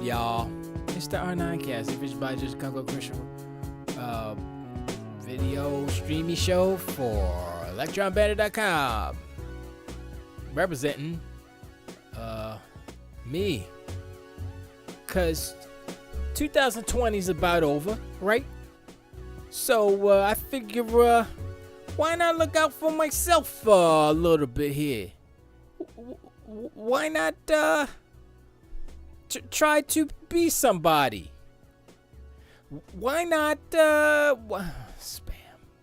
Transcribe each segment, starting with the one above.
y'all? It's the R9cast, official by just Congo Christian video streamy show for ElectronBandit.com. Representing me. Cause 2020 is about over, right? So I figure why not look out for myself a little bit here? Why not try to be somebody? Why not spam?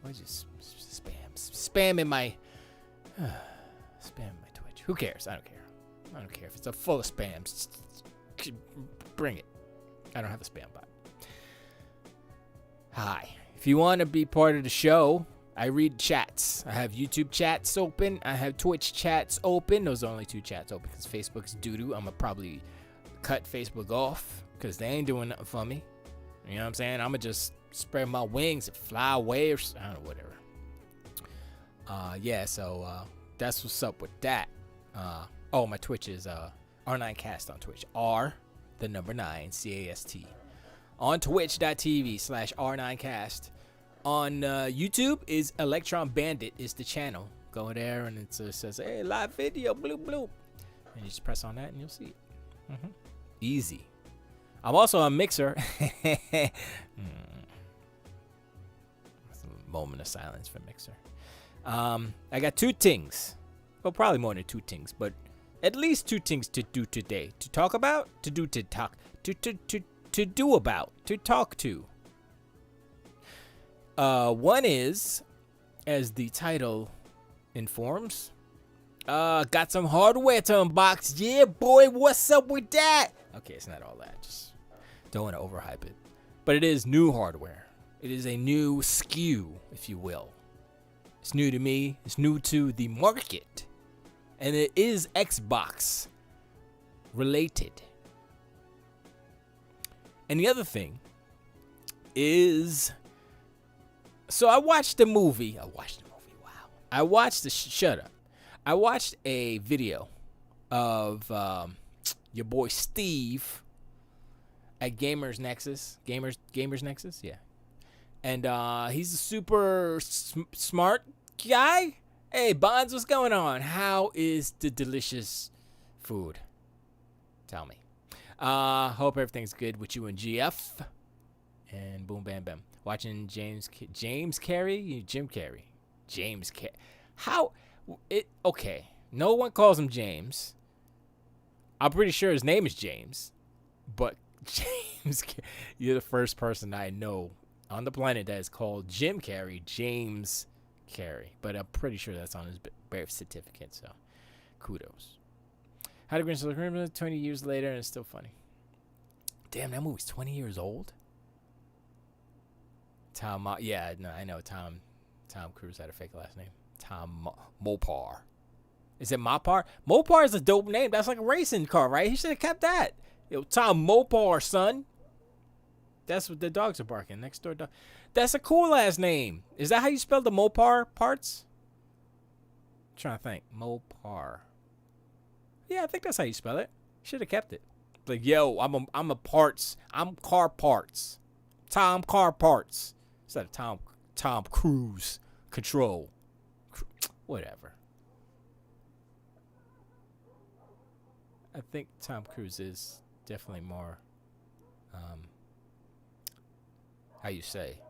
What's just spam in my Twitch? Who cares? I don't care. I don't care if it's full of spam. Bring it. I don't have a spam bot. Hi. If you want to be part of the show, I read chats. I have YouTube chats open. I have Twitch chats open. Those are only 2 chats open because Facebook's doo-doo. I'm going to probably cut Facebook off because they ain't doing nothing for me. You know what I'm saying? I'm going to just spread my wings and fly away or I don't know, whatever. So that's what's up with that. My Twitch is R9cast on Twitch. R, the number 9, CAST. On twitch.tv/R9cast. On YouTube is Electron Bandit is the channel. Go there and it says, hey, live video, bloop, bloop. And you just press on that and you'll see it. Easy. I'm also on Mixer. That's a moment of silence for Mixer. I got 2 things. Well, probably more than 2 things, but at least 2 things to do today. To talk about, to do about, to talk to. One is, as the title informs, got some hardware to unbox. Yeah, boy, what's up with that? Okay, it's not all that. Just don't want to overhype it. But it is new hardware. It is a new SKU, if you will. It's new to me. It's new to the market. And it is Xbox related. And the other thing is, so I watched the movie. Wow. I watched shut up. I watched a video of your boy Steve at Gamers Nexus. Gamers Nexus, yeah. And he's a super smart guy. Hey, Bonds, what's going on? How is the delicious food? Tell me. Hope everything's good with you and GF. And boom, bam, bam. Watching James Carey? Jim Carrey. James Carey. Okay. No one calls him James. I'm pretty sure his name is James. But James, you're the first person I know on the planet that is called Jim Carrey, James Carey. But I'm pretty sure that's on his birth certificate, so kudos. How to Grinch the Criminal 20 years later, and it's still funny. Damn, that movie's 20 years old? I know Tom Cruise had a fake last name. Tom Mopar. Is it Mopar? Mopar is a dope name. That's like a racing car, right? He should have kept that. Yo, Tom Mopar, son. That's what the dogs are barking. Next door dog. That's a cool ass name. Is that how you spell the Mopar parts? I'm trying to think. Mopar. Yeah, I think that's how you spell it. Should have kept it. Like, yo, I'm a parts. I'm car parts. Tom Car Parts. Instead of Tom Cruise Control. Whatever. I think Tom Cruise is definitely more, how you say?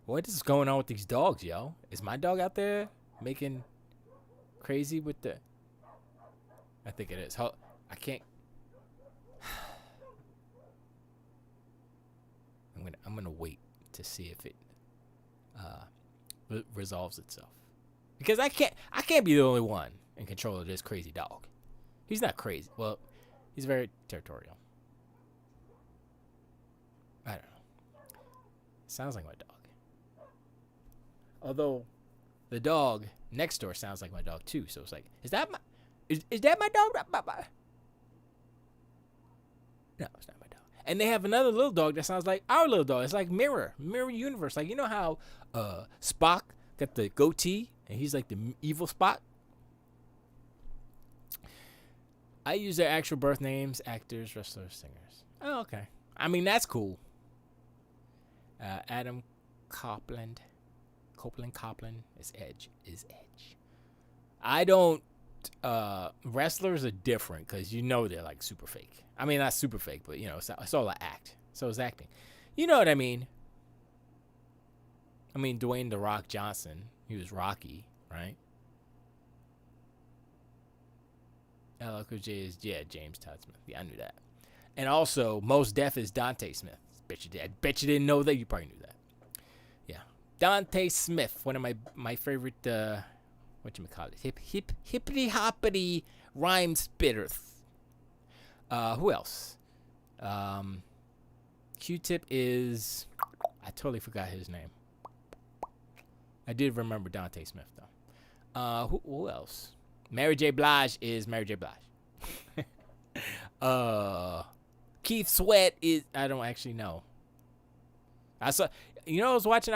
What is going on with these dogs, yo? Is my dog out there making crazy with the... I think it is. I can't... I'm gonna wait to see if it resolves itself, because I can't be the only one in control of this crazy dog. He's not crazy. Well, he's very territorial. I don't know. Sounds like my dog. Although the dog next door sounds like my dog too. So it's like, is that my dog? No, it's not my dog. And they have another little dog that sounds like our little dog. It's like Mirror Universe. Like, you know how Spock got the goatee and he's like the evil Spock? I use their actual birth names, actors, wrestlers, singers. Oh, okay. I mean, that's cool. Adam Copeland is Edge. I don't. Wrestlers are different because you know they're like super fake. I mean, not super fake, but you know, it's all an act. So it's acting. You know what I mean? I mean, Dwayne "The Rock" Johnson, he was Rocky, right? LL Cool J is James Todd Smith. Yeah, I knew that. And also, Mos Def is Dante Smith. I bet you didn't know that. You probably knew that. Yeah, Dante Smith, one of my favorite. Whatchamacallit? Hippity hoppity rhyme spitters. Who else? Q-Tip is. I totally forgot his name. I did remember Dante Smith though. Who else? Mary J. Blige is Mary J. Blige. Keith Sweat is. I don't actually know. I saw. You know, I was watching.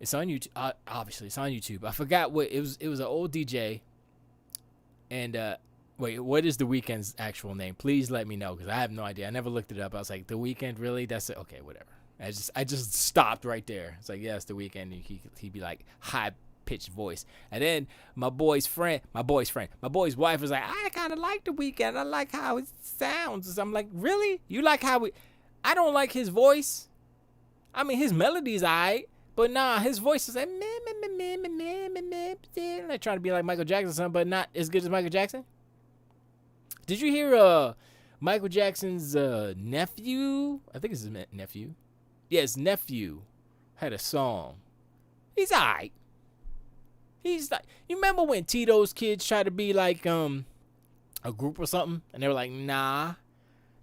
It's on YouTube. Obviously, it's on YouTube. I forgot what it was. It was an old DJ. And wait, what is The Weeknd's actual name? Please let me know because I have no idea. I never looked it up. I was like, The Weeknd, really? That's it. Okay, whatever. I just stopped right there. It's like, yeah, it's The Weeknd. And he'd be like high pitched voice. And then my boy's wife was like, I kind of like The Weeknd. I like how it sounds. I'm like, really? You like how I don't like his voice. I mean, his melody's alright. But nah, his voice is like, like trying to be like Michael Jackson or something, but not as good as Michael Jackson. Did you hear Michael Jackson's nephew? I think it's his nephew. Yeah, his nephew had a song. He's alright. He's like, you remember when Tito's kids tried to be like a group or something, and they were like, nah.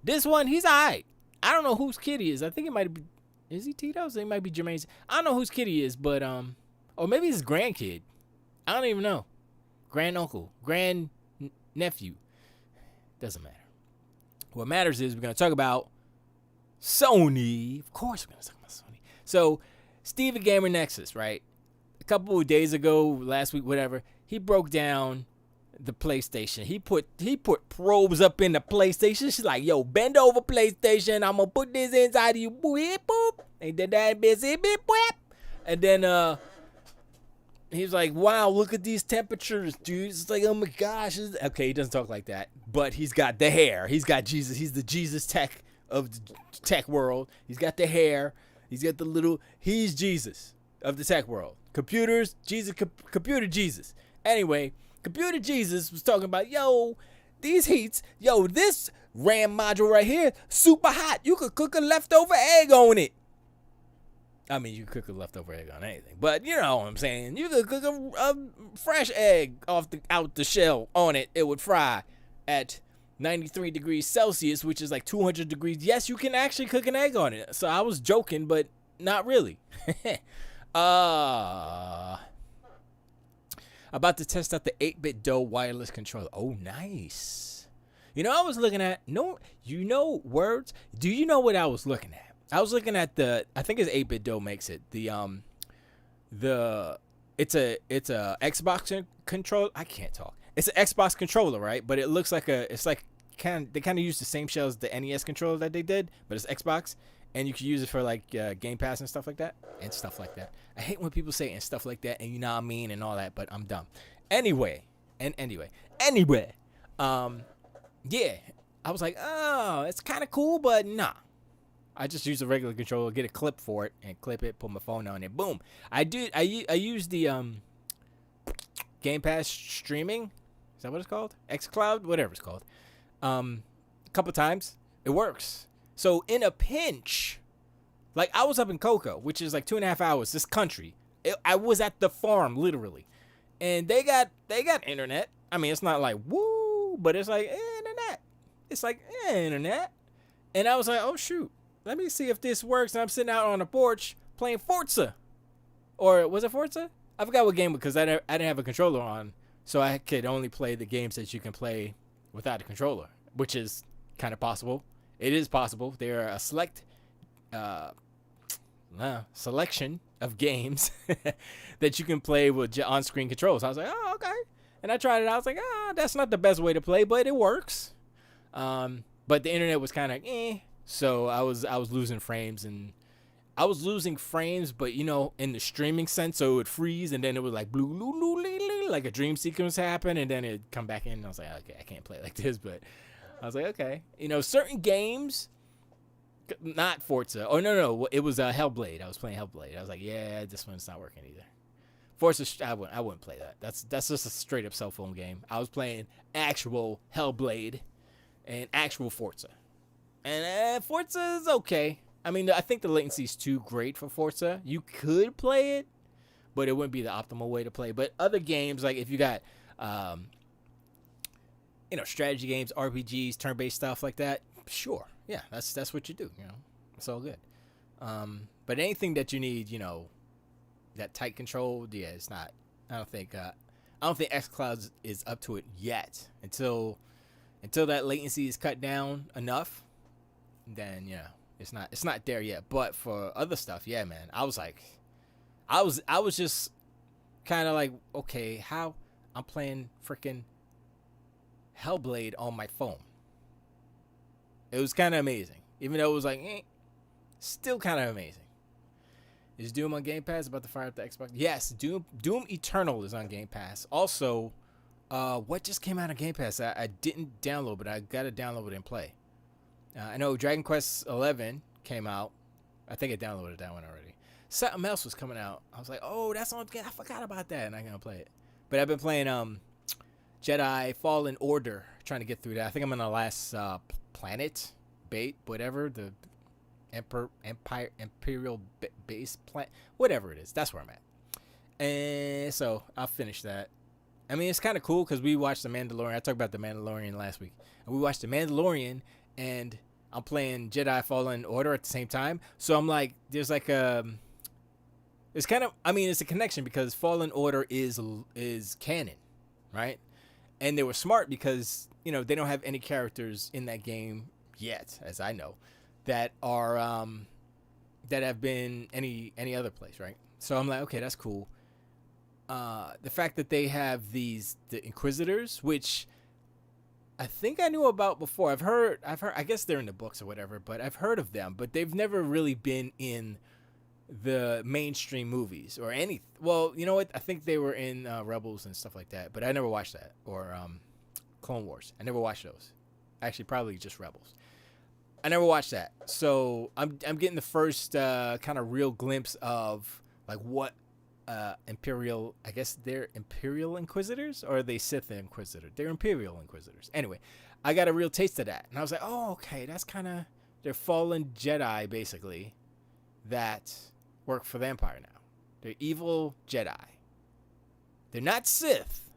This one, he's alright. I don't know whose kid he is. I think it might be. Is he Tito's? It might be Jermaine's. I don't know whose kid he is, but or maybe his grandkid. I don't even know. Granduncle, nephew. Doesn't matter. What matters is we're gonna talk about Sony. Of course, we're gonna talk about Sony. So, Steve at Gamer Nexus, right? A couple of days ago, last week, whatever, he broke down the PlayStation. He put probes up in the PlayStation. She's like, yo, bend over PlayStation. I'm gonna put this inside of you. Boop, boop. And then that bitch, beep, boop. And then he was like, wow, look at these temperatures, dude. It's like, oh my gosh. Okay, he doesn't talk like that, but he's got the hair. He's got Jesus. He's the Jesus tech of the tech world. He's got the hair. He's got the little. He's Jesus of the tech world. Computers, Jesus, computer Jesus. Anyway. Computer Jesus was talking about, yo, these heats, yo, this RAM module right here, super hot. You could cook a leftover egg on it. I mean, you could cook a leftover egg on anything, but you know what I'm saying. You could cook a fresh egg out the shell on it. It would fry at 93 degrees Celsius, which is like 200 degrees. Yes, you can actually cook an egg on it. So I was joking, but not really. About to test out the 8-bit DOE wireless controller. Oh, nice. You know, I was looking at, words? Do you know what I was looking at? I was looking at I think it's 8-bit DOE makes it. It's a Xbox controller. I can't talk. It's an Xbox controller, right? But it looks like they kind of use the same shell as the NES controller that they did, but it's Xbox. And you can use it for like Game Pass and stuff like that. I hate when people say and stuff like that, and you know what I mean and all that, but I'm dumb. Anyway. Yeah. I was like, oh, it's kind of cool, but nah. I just use a regular controller, get a clip for it, and clip it, put my phone on it, boom. I use the Game Pass streaming. Is that what it's called? xCloud, whatever it's called. A couple times, it works. So in a pinch, like I was up in Cocoa, which is like 2.5 hours. This country, I was at the farm literally, and they got internet. I mean, it's not like woo, but it's like internet. It's like internet, and I was like, oh shoot, let me see if this works. And I'm sitting out on the porch playing Forza, or was it Forza? I forgot what game because I didn't have a controller on, so I could only play the games that you can play without a controller, which is kind of possible. It is possible. There are a selection of games that you can play with on-screen controls. I was like, oh, okay. And I tried it out. I was like, that's not the best way to play, but it works. but the internet was kind of so I was losing frames, and I was losing frames, but in the streaming sense, so it would freeze, and then it would like blue, like a dream sequence happen, and then it'd come back in, and I was like, okay, I can't play like this, but I was like, okay, certain games, not Forza. Oh no, it was Hellblade. I was playing Hellblade. I was like, yeah, this one's not working either. Forza, I wouldn't play that. That's just a straight up cell phone game. I was playing actual Hellblade and actual Forza, and Forza is okay. I mean, I think the latency is too great for Forza. You could play it, but it wouldn't be the optimal way to play. But other games, like if you got, strategy games, RPGs, turn-based stuff like that, sure, yeah, that's what you do. It's all good. But anything that you need, that tight control, yeah, it's not. I don't think xCloud is up to it yet. Until that latency is cut down enough, then it's not there yet. But for other stuff, yeah, man, I was just kind of like, okay, how I'm playing freaking Hellblade on my phone. It was kind of amazing, even though it was like, still kind of amazing. Is Doom on Game Pass? About to fire up the Xbox? Yes, Doom Eternal is on Game Pass. Also, what just came out of Game Pass? I didn't download, but I got to download it and play. I know Dragon Quest 11 came out. I think I downloaded that one already. Something else was coming out. I was like, oh, that's on. I forgot about that, and I'm gonna play it. But I've been playing Jedi Fallen Order, trying to get through that. I think I'm on the last planet, bait, whatever, the Imperial base planet, whatever it is. That's where I'm at. And so I'll finish that. I mean, it's kind of cool because we watched The Mandalorian. I talked about The Mandalorian last week. And we watched The Mandalorian, and I'm playing Jedi Fallen Order at the same time. So I'm like, there's like it's kind of, I mean, it's a connection because Fallen Order is canon, right? And they were smart because, they don't have any characters in that game yet, as I know, that are that have been any other place, right? So I'm like, okay, that's cool. The fact that they have the Inquisitors, which I think I knew about before. I've heard. I guess they're in the books or whatever, but I've heard of them. But they've never really been in the mainstream movies or any. Well, you know what? I think they were in Rebels and stuff like that, but I never watched that, or Clone Wars. I never watched those. Actually, probably just Rebels. I never watched that, so I'm getting the first kind of real glimpse of like what Imperial. I guess they're Imperial Inquisitors, or are they Sith Inquisitors? They're Imperial Inquisitors. Anyway, I got a real taste of that, and I was like, oh, okay, that's kind of, they're fallen Jedi basically that work for the Empire now. They're evil Jedi. They're not Sith.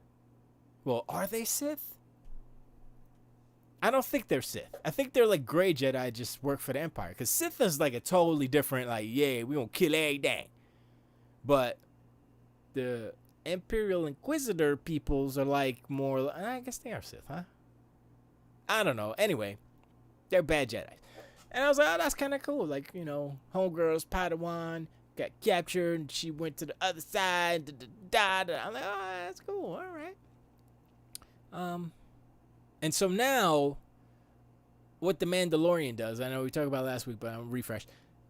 Well, are they Sith? I don't think they're Sith. I think they're like gray Jedi, just work for the Empire. Because Sith is like a totally different, like, yeah, we gonna kill everything. But the Imperial Inquisitor peoples are like more, I guess they are Sith, huh? I don't know. Anyway, they're bad Jedi. And I was like, oh, that's kind of cool. Like, homegirl's Padawan got captured, and she went to the other side. I'm like, oh, that's cool. All right. And so now, what The Mandalorian does, I know we talked about it last week, but I'm refreshed.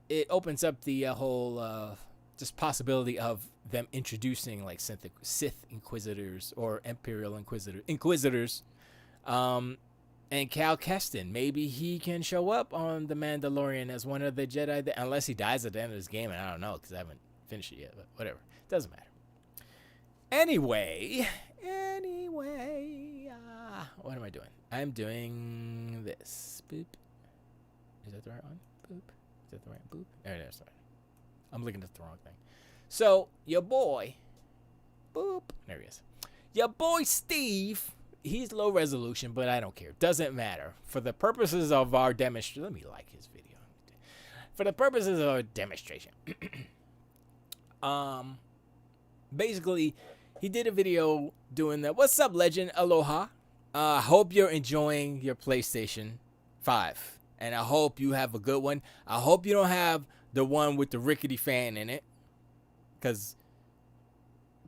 It opens up the whole just possibility of them introducing like Sith Inquisitors or Imperial Inquisitors. And Cal Keston, maybe he can show up on The Mandalorian as one of the Jedi, unless he dies at the end of this game, and I don't know because I haven't finished it yet, but whatever. Doesn't matter. Anyway, what am I doing? I'm doing this. Boop. Is that the right one? Boop. Is that the right boop? There it is. Sorry. I'm looking at the wrong thing. So, your boy, boop. There he is. Your boy Steve, he's low resolution, but I don't care. Doesn't matter. For the purposes of our demonstration, let me like his video. For the purposes of our demonstration, basically, he did a video doing that. What's up, legend? Aloha. Hope you're enjoying your PlayStation 5. And I hope you have a good one. I hope you don't have the one with the rickety fan in it. Because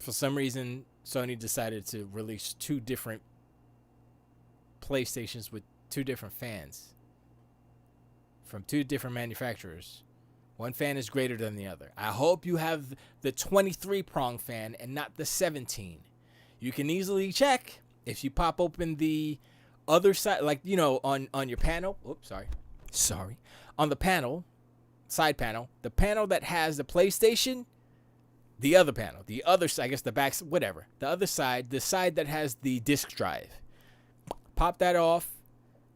for some reason, Sony decided to release two different PlayStations with two different fans. from 2 different manufacturers. One fan is greater than the other. I hope you have the 23 prong fan and not the 17. You can easily check if you pop open the other side, like, on your panel. Oops, sorry. On the panel, side panel, the panel that has the PlayStation, the other panel, the other side, I guess the back, whatever. The other side, the side that has the disc drive. Pop that off,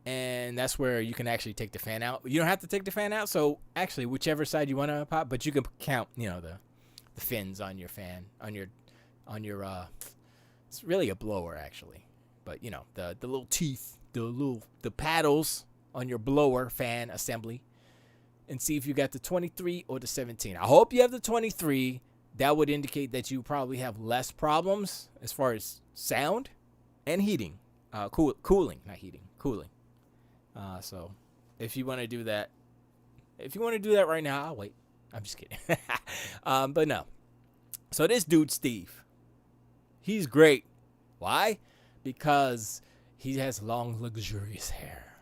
and that's where you can actually take the fan out. You don't have to take the fan out, so actually, whichever side you want to pop, but you can count, the fins on your fan, on your, it's really a blower, actually. But, the little teeth, the paddles on your blower fan assembly, and see if you got the 23 or the 17. I hope you have the 23. That would indicate that you probably have less problems as far as sound and heating. Cooling, not heating, cooling. So if you want to do that, right now, I'll wait. I'm just kidding. But no. So this dude, Steve, he's great. Why? Because he has long, luxurious hair.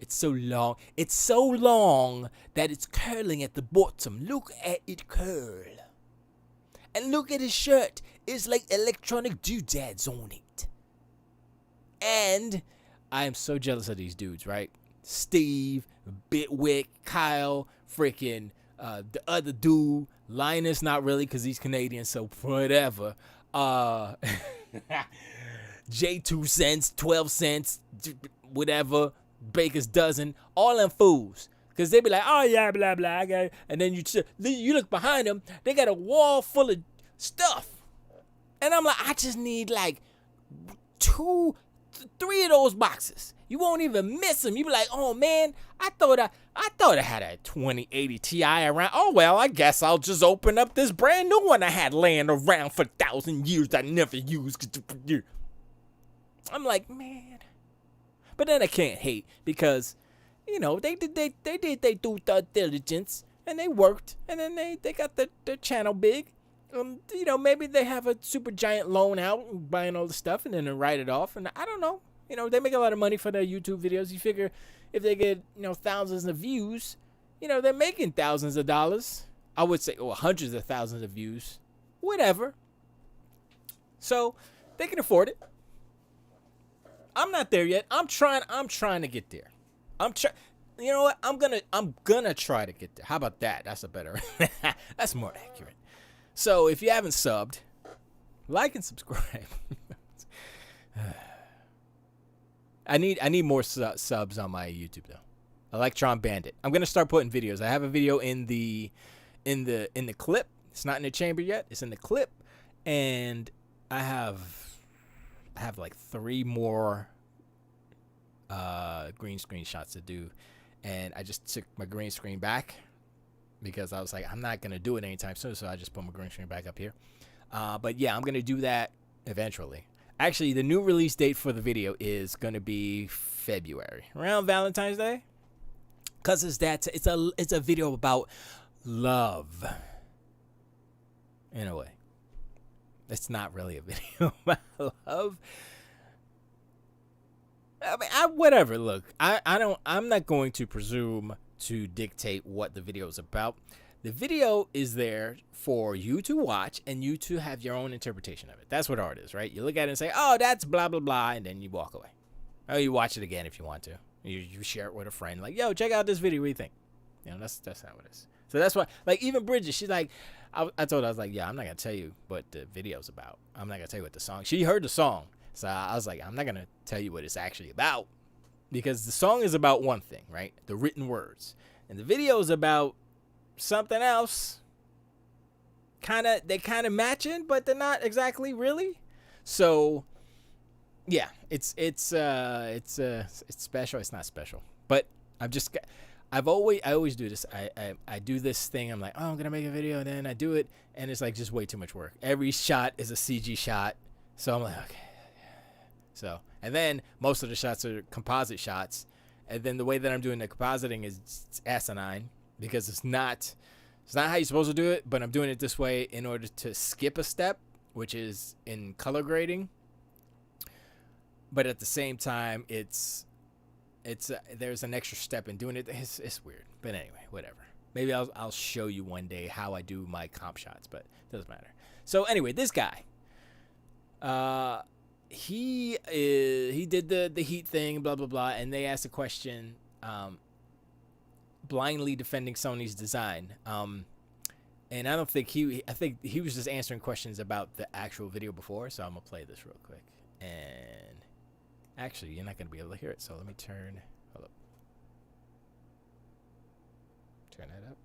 It's so long. It's so long that it's curling at the bottom. Look at it curl. And look at his shirt. It's like electronic doodads on it. And I am so jealous of these dudes, right? Steve, Bitwick, Kyle, freaking the other dude, Linus, not really because he's Canadian, so whatever. J 2 cents, 12 cents, whatever, Baker's dozen, all them fools. Because they be like, oh yeah, blah, blah, I got it. And then you look behind them, they got a wall full of stuff. And I'm like, I just need like 2, 3 of those boxes. You won't even miss them. You be like, oh man, I thought I had a 2080 Ti around. Oh well, I guess I'll just open up this brand new one I had laying around for 1,000 years I never used. I'm like, man. But then I can't hate because, they did their due diligence and they worked and then they got their channel big. Maybe they have a super giant loan out and buying all the stuff and then they write it off. And I don't know. They make a lot of money for their YouTube videos. You figure if they get, thousands of views, they're making thousands of dollars. I would say, hundreds of thousands of views. Whatever. So they can afford it. I'm not there yet. I'm trying to get there. You know what? I'm gonna try to get there. How about that? That's a better. That's more accurate. So if you haven't subbed, like and subscribe. I need more subs on my YouTube though. Electron Bandit. I'm gonna start putting videos. I have a video in the clip. It's not in the chamber yet. It's in the clip, and I have like 3 more green screen shots to do, and I just took my green screen back because I was like, I'm not gonna do it anytime soon, so I just put my green screen back up here. But yeah, I'm gonna do that eventually. Actually, the new release date for the video is gonna be February, around Valentine's Day, cause it's a video about love. In a way, it's not really a video about love. I mean, whatever. Look, I'm not going to presume to dictate what the video is about. The video is there for you to watch and you to have your own interpretation of it. That's what art is, right? You look at it and say, oh, that's blah, blah, blah, and then you walk away. Or you watch it again if you want to. You share it with a friend. Like, yo, check out this video. What do you think? That's how it is. So that's why, like, even Bridget, she's like, I told her, I was like, yeah, I'm not going to tell you what the video's about. I'm not going to tell you what the song. She heard the song. So I was like, I'm not going to tell you what it's actually about. Because the song is about one thing, right? The written words. And the video is about something else. They kind of matching, but they're not exactly really. So yeah, it's special. It's not special, but I always do this. I do this thing. I'm like, oh, I'm gonna make a video, and then I do it, and it's like just way too much work. Every shot is a CG shot, so I'm like, okay. So, and then most of the shots are composite shots, and then the way that I'm doing the compositing is asinine because it's not how you're supposed to do it, but I'm doing it this way in order to skip a step, which is in color grading. But at the same time, it's it's there's an extra step in doing it. It's weird, but anyway, whatever. Maybe I'll show you one day how I do my comp shots, but it doesn't matter. So anyway, this guy, he did the heat thing, blah blah blah, and they asked a question, blindly defending Sony's design. And I think he was just answering questions about the actual video before. So I'm gonna play this real quick. And actually, you're not gonna be able to hear it. So let me turn. Hold up. Turn that up.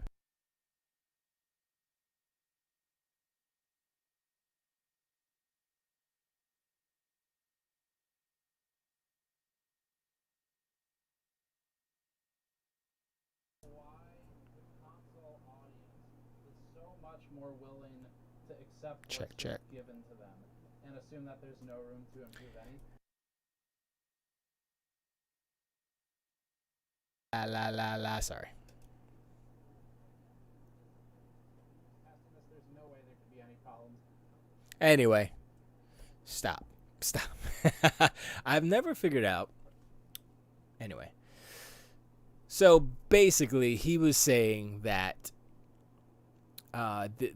More willing to accept check given to them and assume that there's no room to improve any. Sorry. There's no way there could be any problems. Anyway, stop. I've never figured out. Anyway, so basically, he was saying that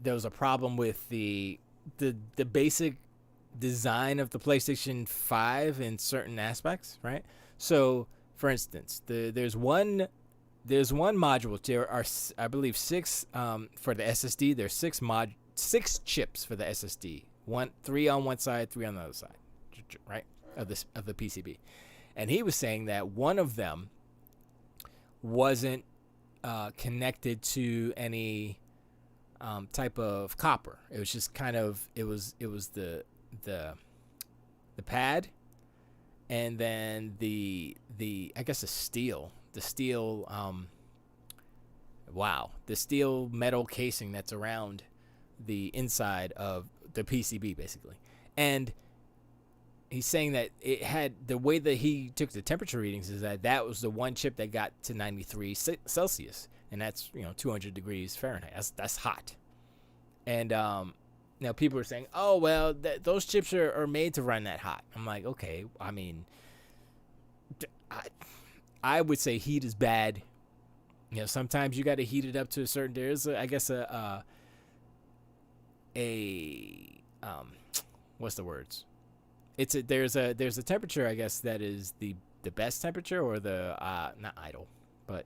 there was a problem with the basic design of the PlayStation 5 in certain aspects, right? So, for instance, there's one module. There are, I believe, 6 for the SSD. There's 6 chips for the SSD. 3 on one side, 3 on the other side, right? Of the PCB. And he was saying that one of them wasn't connected to any type of copper. It was just kind of it was the pad, and then the I guess the steel metal casing that's around the inside of the PCB basically. And he's saying that it had, the way that he took the temperature readings is that was the one chip that got to 93 Celsius. And that's, 200 degrees Fahrenheit. That's hot. And now people are saying, oh, well, those chips are made to run that hot. I'm like, okay, I mean, I would say heat is bad. Sometimes you got to heat it up to a certain, there's, I guess, what's the words? There's a temperature, I guess, that is the best temperature, or the, not idle, but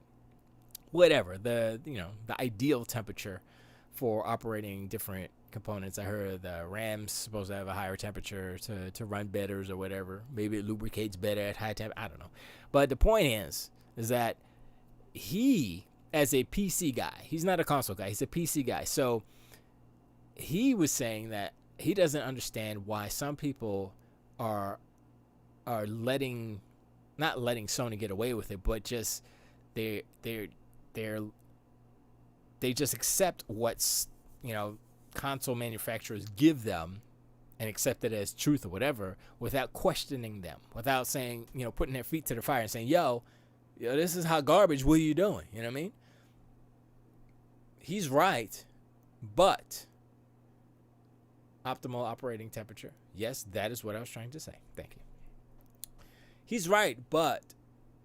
whatever, the ideal temperature for operating different components. I heard the RAM's supposed to have a higher temperature to run better or whatever. Maybe it lubricates better at high temp. I don't know. But the point is that he, as a PC guy, he's not a console guy, he's a PC guy. So he was saying that he doesn't understand why some people are not letting Sony get away with it, but just they just accept what's console manufacturers give them and accept it as truth or whatever without questioning them, without saying, putting their feet to the fire and saying, yo, this is hot garbage, what are you doing? You know what I mean? He's right, but optimal operating temperature. Yes, that is what I was trying to say. Thank you. He's right, but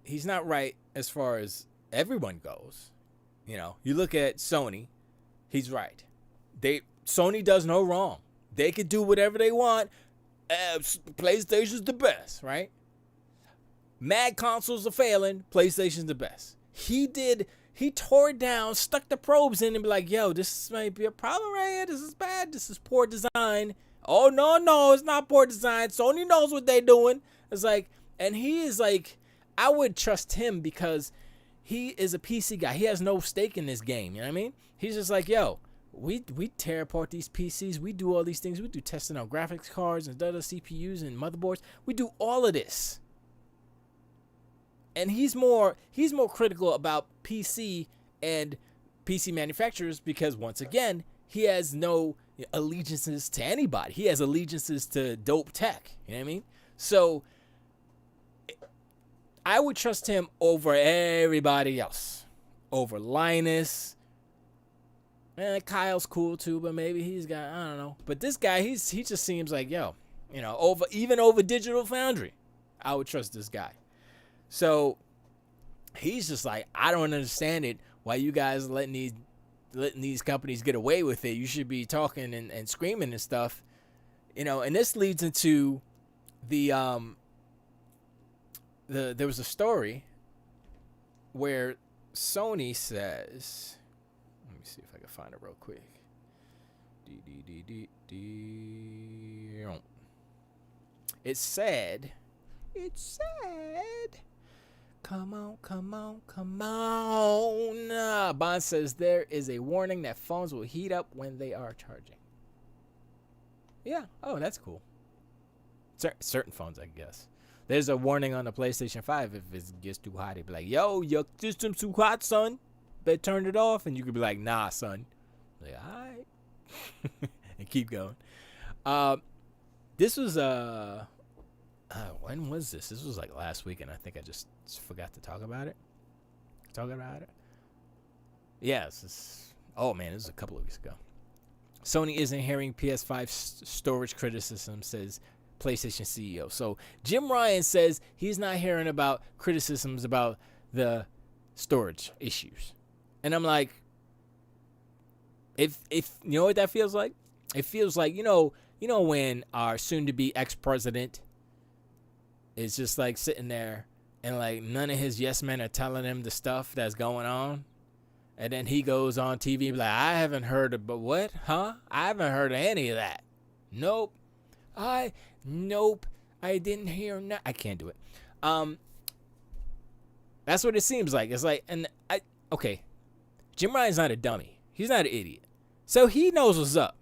he's not right as far as everyone goes. You look at Sony, he's right. Sony does no wrong. They could do whatever they want. PlayStation's the best, right? Mad consoles are failing. PlayStation's the best. He tore it down, stuck the probes in, and be like, yo, this might be a problem right here. This is bad. This is poor design. Oh, no, it's not poor design. Sony knows what they're doing. It's like, and he is like, I would trust him because he is a PC guy. He has no stake in this game. You know what I mean? He's just like, yo, we tear apart these PCs. We do all these things. We do testing on graphics cards and other CPUs and motherboards. We do all of this. And he's more critical about PC and PC manufacturers because, once again, he has no allegiances to anybody. He has allegiances to dope tech. You know what I mean? So I would trust him over everybody else. Over Linus. Kyle's cool too, but maybe he's got, I don't know. But this guy, he just seems like, yo, over Digital Foundry, I would trust this guy. So he's just like, I don't understand it. Why you guys letting these companies get away with it? You should be talking and screaming and stuff, And this leads into there was a story where Sony says, let me see if I can find it real quick. It said, come on. Bond says there is a warning that phones will heat up when they are charging. Yeah. Oh, that's cool. Certain phones, I guess. There's a warning on the PlayStation 5 if it gets too hot. It'd be like, yo, your system's too hot, son. Better turn it off. And you could be like, nah, son. Like, all right. And keep going. This was, when was this? This was like last week, and I think I just forgot to talk about it. Yes. Oh, man, this was a couple of weeks ago. Sony isn't hearing PS5 storage criticism, says PlayStation CEO. So Jim Ryan says he's not hearing about criticisms about the storage issues. And I'm like, if you know what that feels like? It feels like, when our soon-to-be ex-president is just like sitting there and like none of his yes men are telling him the stuff that's going on. And then he goes on TV and be like, I haven't heard of, but what? Huh? I haven't heard of any of that. Nope. I didn't hear. I can't do it. That's what it seems like. It's like, okay. Jim Ryan's not a dummy. He's not an idiot. So he knows what's up.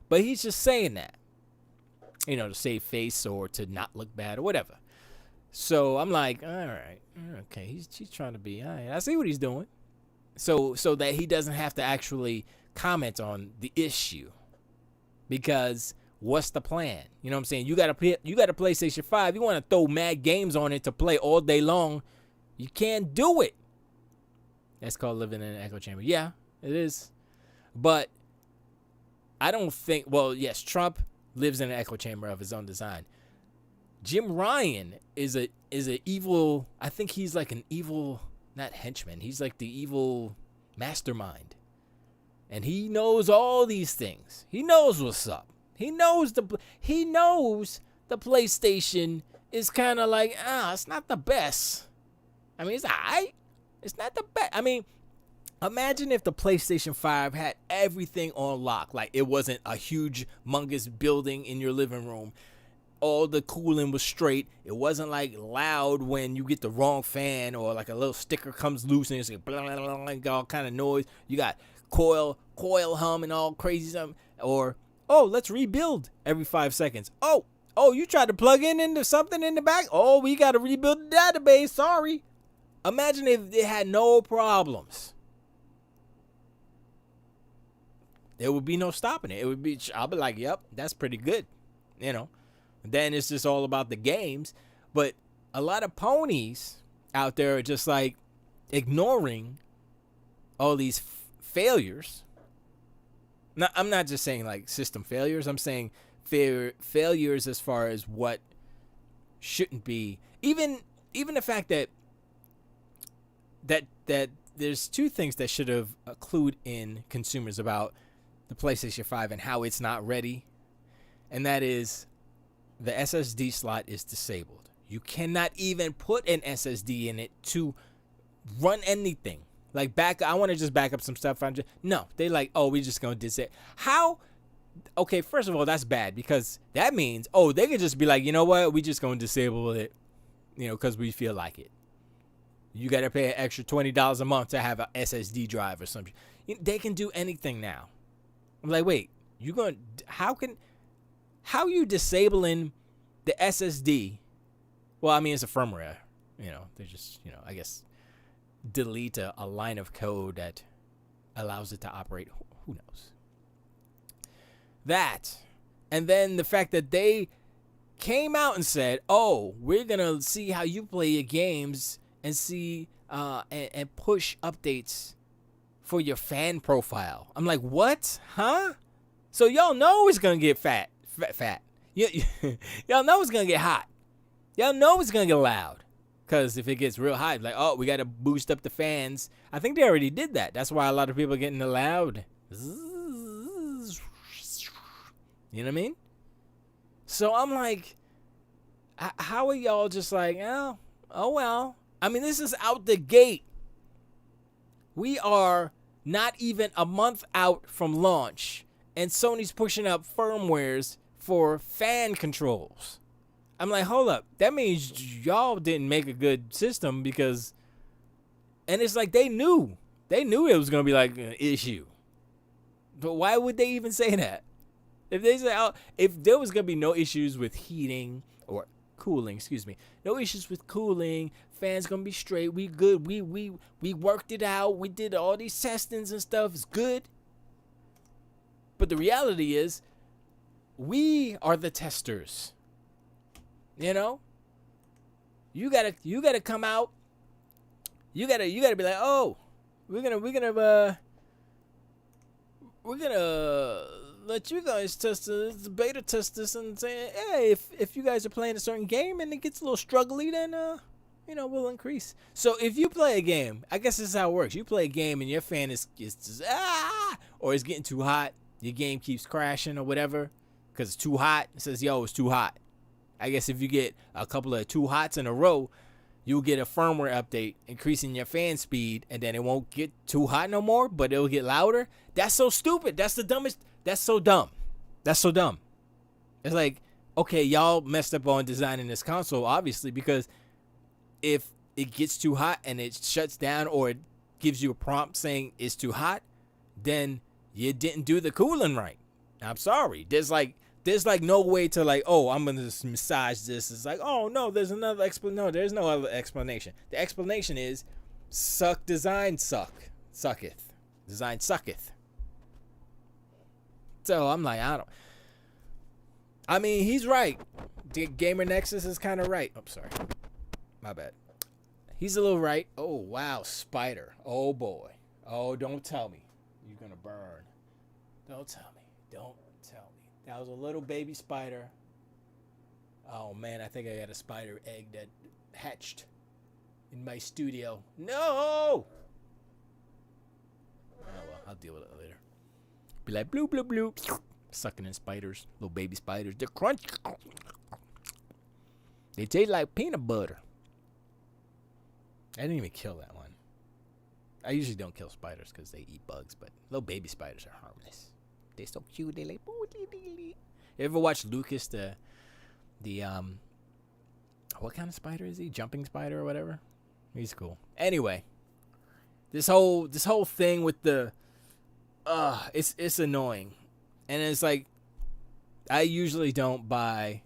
But he's just saying that, to save face or to not look bad or whatever. So I'm like, all right. Okay. He's trying to be, all right. I see what he's doing. So that he doesn't have to actually comment on the issue, because what's the plan? You know what I'm saying? You got a PlayStation 5. You want to throw mad games on it to play all day long. You can't do it. That's called living in an echo chamber. Yeah, it is. But I don't think. Well, yes, Trump lives in an echo chamber of his own design. Jim Ryan is a evil. I think he's like an evil. Not henchman. He's like the evil mastermind. And he knows all these things. He knows what's up. He knows the PlayStation is kind of like, it's not the best. I mean, it's all right. It's not the best. I mean, imagine if the PlayStation 5 had everything on lock. Like, it wasn't a huge, humongous building in your living room. All the cooling was straight. It wasn't like loud when you get the wrong fan or like a little sticker comes loose and it's like blah, blah, blah, blah, all kind of noise. You got coil hum and all crazy something. Or, let's rebuild every 5 seconds. Oh, you tried to plug into something in the back. Oh, we got to rebuild the database. Sorry. Imagine if it had no problems. There would be no stopping it. I'll be like, yep, that's pretty good. Then it's just all about the games. But a lot of ponies out there are just like ignoring all these failures. Now, I'm not just saying like system failures. I'm saying failures as far as what shouldn't be. Even the fact that there's two things that should have clued in consumers about the PlayStation 5 and how it's not ready. And that is, the SSD slot is disabled. You cannot even put an SSD in it to run anything. Like I want to just back up some stuff. No, they like, we're just going to disable. How? Okay, first of all, that's bad, because that means, they could just be like, you know what? We just going to disable it, because we feel like it. You got to pay an extra $20 a month to have an SSD drive or something. They can do anything now. I'm like, wait, how you disabling the SSD? Well, I mean, it's a firmware. They just, I guess, delete a line of code that allows it to operate. Who knows? That. And then the fact that they came out and said, we're going to see how you play your games and see and push updates for your fan profile. I'm like, what? Huh? So y'all know it's going to get fat. Y'all know it's going to get hot. Y'all know it's going to get loud. Because if it gets real hot, like, oh, we got to boost up the fans. I think they already did that. That's why a lot of people are getting the loud. You know what I mean? So I'm like, how are y'all just like, oh well. I mean, this is out the gate. We are not even a month out from launch, and Sony's pushing up firmwares for fan controls. I'm like, hold up. That means y'all didn't make a good system because, and it's like they knew it was gonna be like an issue. But why would they even say that? If they say, if there was gonna be no issues with heating or cooling, no issues with cooling, fans gonna be straight. We good. We worked it out. We did all these testings and stuff. It's good. But the reality is, we are the testers. You know, you gotta come out. You gotta be like, oh, we're gonna let you guys test this, beta test this, and say, hey, if you guys are playing a certain game and it gets a little struggly, then we'll increase. So if you play a game, I guess this is how it works. You play a game and your fan is just, or it's getting too hot. Your game keeps crashing or whatever because it's too hot. It says, yo, it's too hot. I guess if you get a couple of too hots in a row, you'll get a firmware update increasing your fan speed, and then it won't get too hot no more, but it'll get louder. That's so stupid. That's the dumbest. That's so dumb. That's so dumb. It's like, okay, y'all messed up on designing this console, obviously, because if it gets too hot and it shuts down or it gives you a prompt saying it's too hot, then you didn't do the cooling right. I'm sorry. There's no way to like, oh, I'm going to massage this. It's like, oh, no, there's another explanation. No, there's no other explanation. The explanation is design sucketh. Design sucketh. So I'm like, I mean, he's right. The Gamer Nexus is kind of right. Oh, sorry. My bad. He's a little right. Oh, wow. Spider. Oh, boy. Oh, don't tell me. You're going to burn. Don't tell me. Don't tell me. That was a little baby spider. Oh, man. I think I got a spider egg that hatched in my studio. No! Oh, well. I'll deal with it later. Be like, bloop, bloop, bloop. Sucking in spiders. Little baby spiders. They're crunchy. They taste like peanut butter. I didn't even kill that one. I usually don't kill spiders because they eat bugs, but little baby spiders are harmless. They're so cute. They like. You ever watch Lucas, the what kind of spider is he? Jumping spider or whatever? He's cool. Anyway, this whole thing with the it's annoying. And it's like, I usually don't buy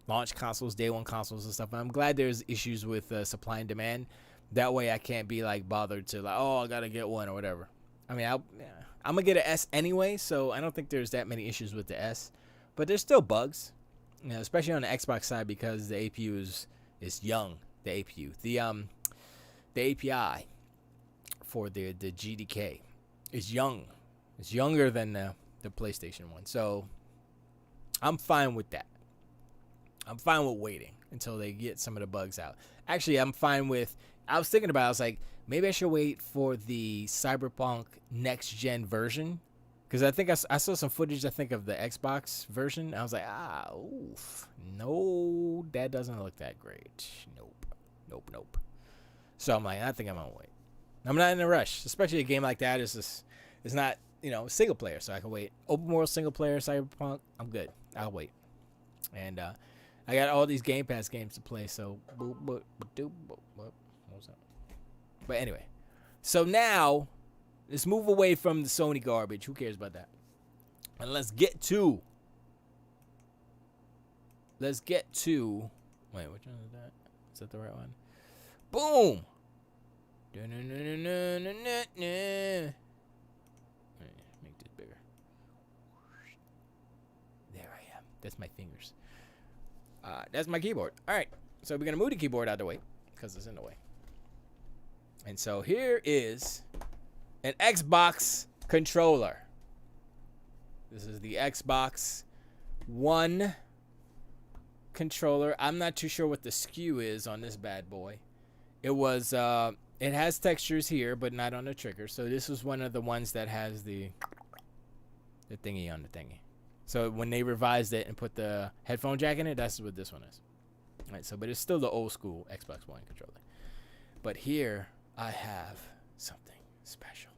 launch consoles, day one consoles and stuff. I'm glad there's issues with supply and demand. That way I can't be like bothered to like, oh, I gotta get one or whatever. I mean, I'm gonna get an S anyway, so I don't think there's that many issues with the S. But there's still bugs, especially on the Xbox side because the APU is young. The APU, the API for the GDK is young. It's younger than the PlayStation one, so I'm fine with that. I'm fine with waiting until they get some of the bugs out. Actually, I'm fine with. I was thinking about it. I was like, maybe I should wait for the Cyberpunk next gen version, because I think I saw some footage. I think of the Xbox version. I was like, oof, no, that doesn't look that great. Nope. So I'm like, I think I'm gonna wait. I'm not in a rush, especially a game like that. It's not single player, so I can wait. Open world single player Cyberpunk, I'm good. I'll wait. And I got all these Game Pass games to play, so what was that? But anyway, so now let's move away from the Sony garbage. Who cares about that? And let's get to. Wait, which one is that? Is that the right one? Boom. Make this bigger. There I am. That's my fingers. That's my keyboard. All right. So we're going to move the keyboard out of the way because it's in the way. And so here is an Xbox controller. This is the Xbox One controller. I'm not too sure what the SKU is on this bad boy. It was it has textures here, but not on the trigger. So this was one of the ones that has the thingy on the thingy. So when they revised it and put the headphone jack in it, that's what this one is. All right, so but it's still the old school Xbox One controller. But here I have something special.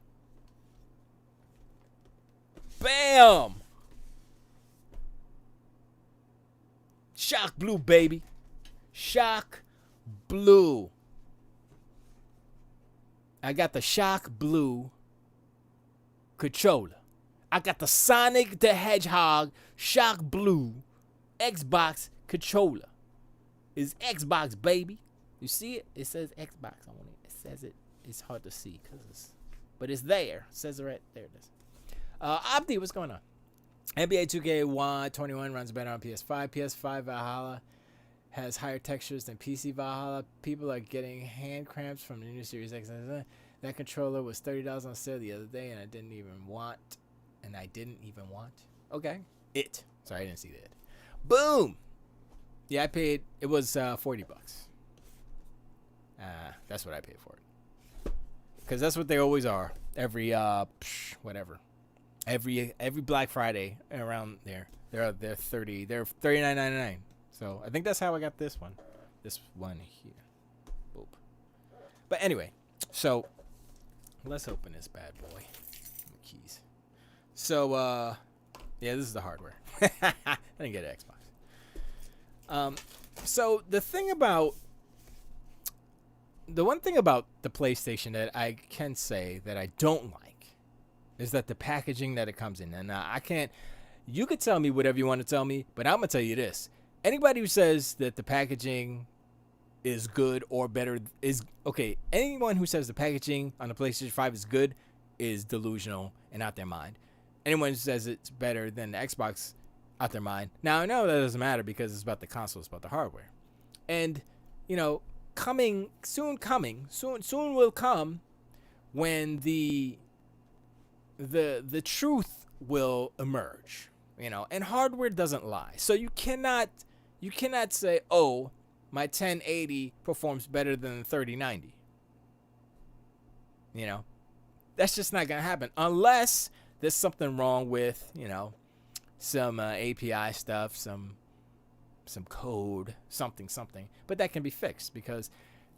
Bam! Shock Blue, baby. Shock Blue. I got the Shock Blue controller. I got the Sonic the Hedgehog Shock Blue Xbox controller. It's Xbox, baby. You see it? It says Xbox on it. It says it. It's hard to see but it's there. It says it right there. It is. Opti, what's going on? NBA 2K21 runs better on PS5. PS5 Valhalla has higher textures than PC Valhalla. People are getting hand cramps from the new Series X. That controller was $30 on sale the other day, and I didn't even want. Okay. Sorry, I didn't see that. Boom. Yeah, I paid. It was $40. That's what I paid for it. Because that's what they always are. Every whatever. Every Black Friday around there, they're $39.99. So I think that's how I got this one. This one here. Boop. But anyway, so let's open this bad boy. Keys. So yeah, this is the hardware. I didn't get an Xbox. So the one thing about the PlayStation that I can say that I don't like is that the packaging that it comes in. And I can't. You could tell me whatever you want to tell me, but I'm gonna tell you this. Anybody who says that the packaging is good or better is okay. Anyone who says the packaging on the PlayStation 5 is good is delusional and out their mind. Anyone who says it's better than the Xbox, out their mind. Now I know that doesn't matter because it's about the console, it's about the hardware. And you know, soon will come when the truth will emerge. You know, and hardware doesn't lie. So you cannot say, oh, my 1080 performs better than the 3090. You know, that's just not gonna happen unless there's something wrong with, you know, some API stuff, some code, something. But that can be fixed because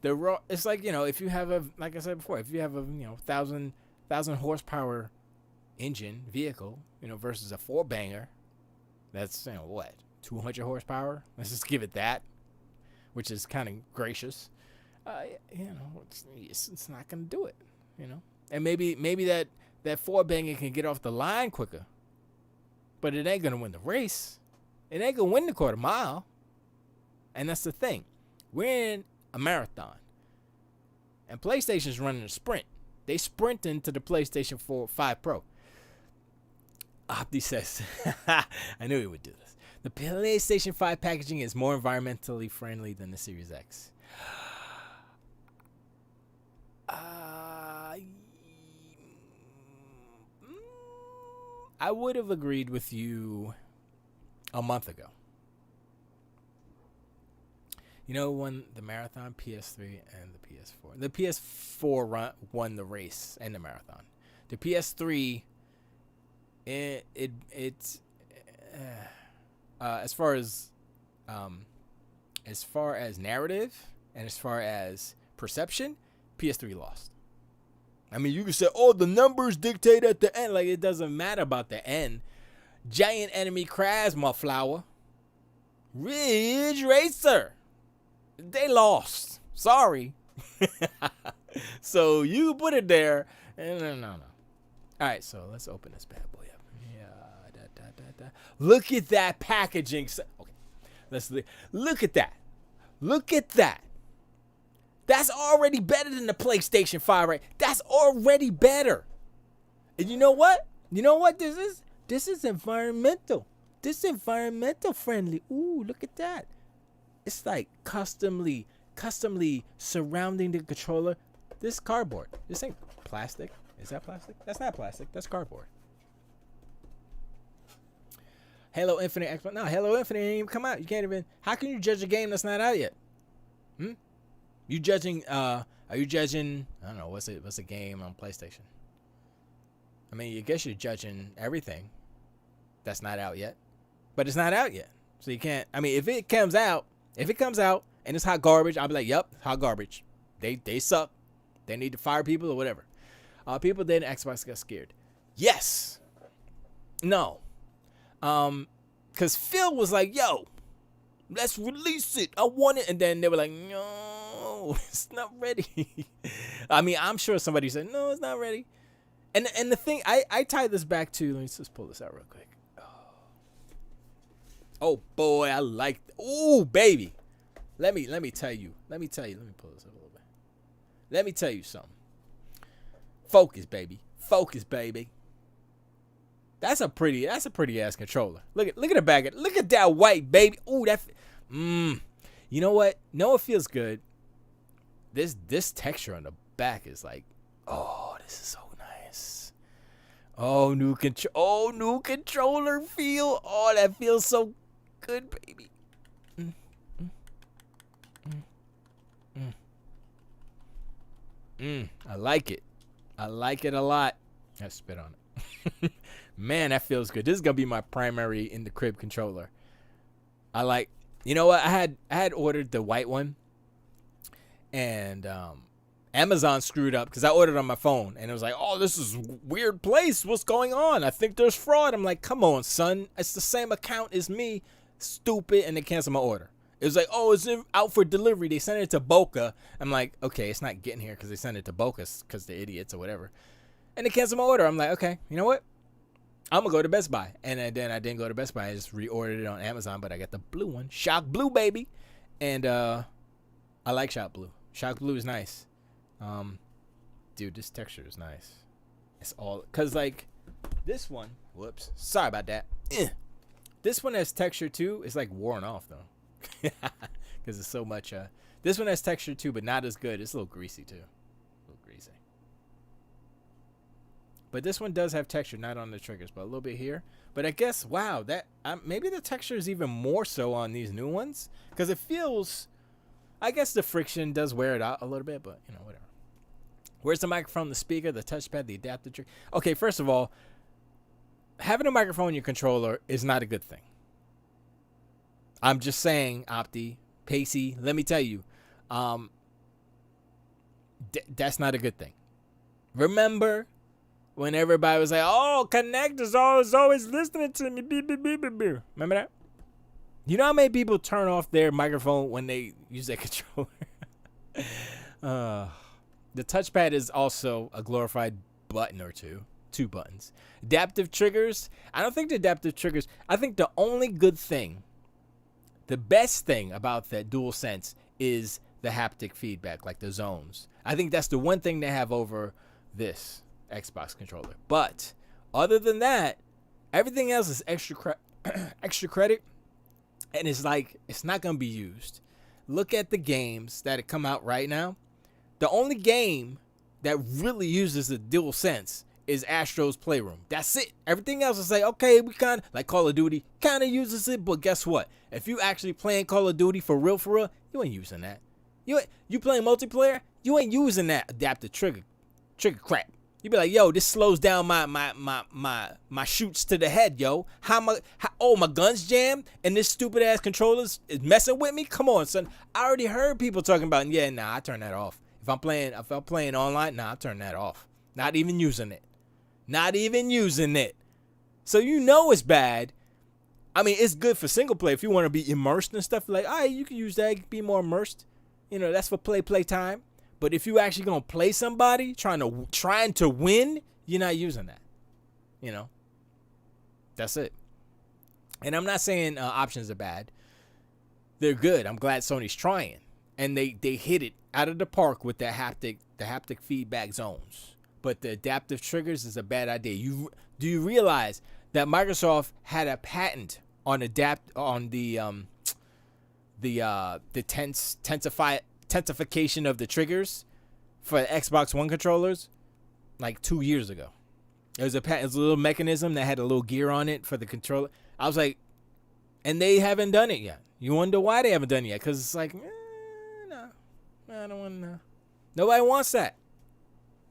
it's like, you know, if you have like I said before, if you have a 1,000 horsepower engine vehicle, you know, versus a 4-banger, that's, you know, what, 200 horsepower? Let's just give it that, which is kind of gracious. You know, it's not gonna do it, you know. And maybe that 4-banger can get off the line quicker, but it ain't gonna win the race. It ain't gonna win the quarter mile. And that's the thing. We're in a marathon, and PlayStation's running a sprint. They sprint into the PlayStation 5 Pro. Opti says, I knew he would do this. The PlayStation 5 packaging is more environmentally friendly than the Series X. I would have agreed with you a month ago. You know, when the marathon, PS3 and the PS4. The PS4 won the race and the marathon. The PS3, it's as far as narrative and as far as perception, PS3 lost. I mean, you can say, oh, the numbers dictate at the end. Like, it doesn't matter about the end. Giant enemy crash, my flower. Ridge Racer. They lost. Sorry. So you put it there. No. All right, so let's open this bad boy up. Yeah. Look at that packaging. Okay, let's look at that. Look at that. That's already better than the PlayStation 5, right? That's already better. And you know what? You know what this is? This is environmental. This is environmental friendly. Ooh, look at that. It's like customly surrounding the controller. This cardboard. This ain't plastic. Is that plastic? That's not plastic. That's cardboard. Halo Infinite Xbox. No, Halo Infinite ain't even come out. You can't even. How can you judge a game that's not out yet? You judging? Are you judging? I don't know. What's a game on PlayStation? I mean, I guess you're judging everything that's not out yet, but it's not out yet, so you can't. I mean, if it comes out and it's hot garbage, I'll be like, "Yep, hot garbage. They suck. They need to fire people or whatever." People did. Xbox got scared. Yes. No. Cause Phil was like, "Yo, let's release it. I want it," and then they were like, "No, it's not ready." I mean, I'm sure somebody said, "No, it's not ready." And the thing, I tie this back to. Let me just pull this out real quick. Oh boy, I like. Ooh, baby. Let me tell you. Let me pull this up a little bit. Let me tell you something. Focus, baby. Focus, baby. That's a pretty ass controller. Look at the back. Look at that white, baby. Ooh, that. You know what? No, it feels good. This texture on the back is like, oh, this is so nice. Oh, new controller feel. Oh, that feels so good, baby. I like it. I like it a lot. I spit on it. Man, that feels good. This is gonna be my primary in the crib controller. I like. You know what? I had ordered the white one, and Amazon screwed up because I ordered on my phone, and it was like, "Oh, this is a weird place. What's going on? I think there's fraud." I'm like, "Come on, son. It's the same account as me. Stupid," and they canceled my order. It was like, "Oh, it's out for delivery." They sent it to Boca. I'm like, "Okay, it's not getting here because they sent it to Boca because they're idiots or whatever." And they canceled my order. I'm like, "Okay, you know what? I'm going to go to Best Buy." And then I didn't go to Best Buy. I just reordered it on Amazon, but I got the blue one. Shock Blue, baby. And I like Shock Blue. Shock Blue is nice. Dude, this texture is nice. It's all... Because, like, this one... Whoops. Sorry about that. This one has texture, too. It's, like, worn off, though. Because it's so much... This one has texture, too, but not as good. It's a little greasy, too. But this one does have texture, not on the triggers, but a little bit here. But I guess, wow, that maybe the texture is even more so on these new ones. Because it feels, I guess the friction does wear it out a little bit, but, you know, whatever. Where's the microphone, the speaker, the touchpad, the adaptive trigger? Okay, first of all, having a microphone in your controller is not a good thing. I'm just saying, Opti, Pacey, let me tell you, that's not a good thing. Remember... when everybody was like, "Oh, Connect is always listening to me." Beep, beep, beep, beep, beep. Remember that? You know how many people turn off their microphone when they use that controller? The touchpad is also a glorified button or two. 2 buttons. Adaptive triggers. I don't think the adaptive triggers. I think the only good thing, the best thing about that DualSense is the haptic feedback, like the zones. I think that's the one thing they have over this Xbox controller. But other than that, everything else is extra credit, and it's like it's not gonna be used. Look at the games that have come out right now. The only game that really uses the DualSense is Astro's Playroom. That's it. Everything else is like, okay, we kind of like Call of Duty kind of uses it, but guess what? If you actually playing Call of Duty for real, you ain't using that. You playing multiplayer, you ain't using that adaptive trigger crap. You be like, "Yo, this slows down my shoots to the head, yo. My gun's jammed and this stupid ass controller is messing with me. Come on, son." I already heard people talking about, I turn that off. If I'm playing online, I turn that off. Not even using it. So you know it's bad. I mean, it's good for single player if you want to be immersed and stuff. Like, all right, you can use that. You can be more immersed. You know, that's for play time. But if you actually gonna play somebody trying to win, you're not using that. You know, that's it. And I'm not saying options are bad. They're good. I'm glad Sony's trying, and they hit it out of the park with the haptic feedback zones. But the adaptive triggers is a bad idea. Do you realize that Microsoft had a patent on the tensification of the triggers for Xbox One controllers like 2 years ago? It was a little mechanism that had a little gear on it for the controller. I was like, and they haven't done it yet. You wonder why they haven't done it yet? Because it's like, no, I don't want to know. Nobody wants that.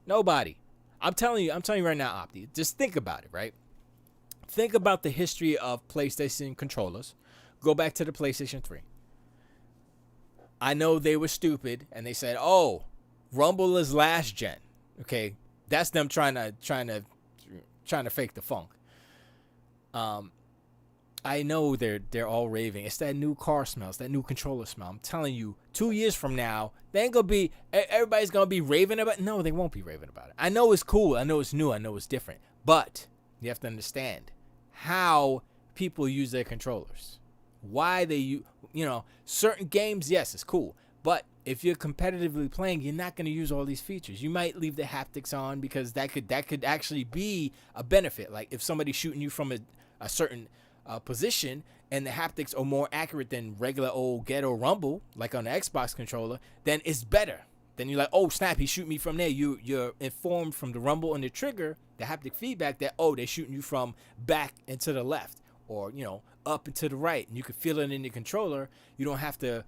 Nobody. I'm telling you right now, Opti. Just think about it, right? Think about the history of PlayStation controllers. Go back to the PlayStation 3. I know they were stupid and they said, "Oh, Rumble is last gen." Okay, that's them trying to fake the funk. I know they're all raving. It's that new car smell. It's that new controller smell. I'm telling you, 2 years from now, they ain't gonna be. Everybody's gonna be raving about it. No, they won't be raving about it. I know it's cool. I know it's new. I know it's different. But you have to understand how people use their controllers. Why they use, certain games. Yes, it's cool. But if you're competitively playing, you're not gonna use all these features. You might leave the haptics on because that could actually be a benefit. Like if somebody's shooting you from a certain position and the haptics are more accurate than regular old ghetto Rumble, like on the Xbox controller, then it's better. Then you're like, oh snap, he shoot me from there. You're informed from the Rumble and the trigger, the haptic feedback that, oh, they're shooting you from back and to the left, or up and to the right, and you can feel it in the controller. You don't have to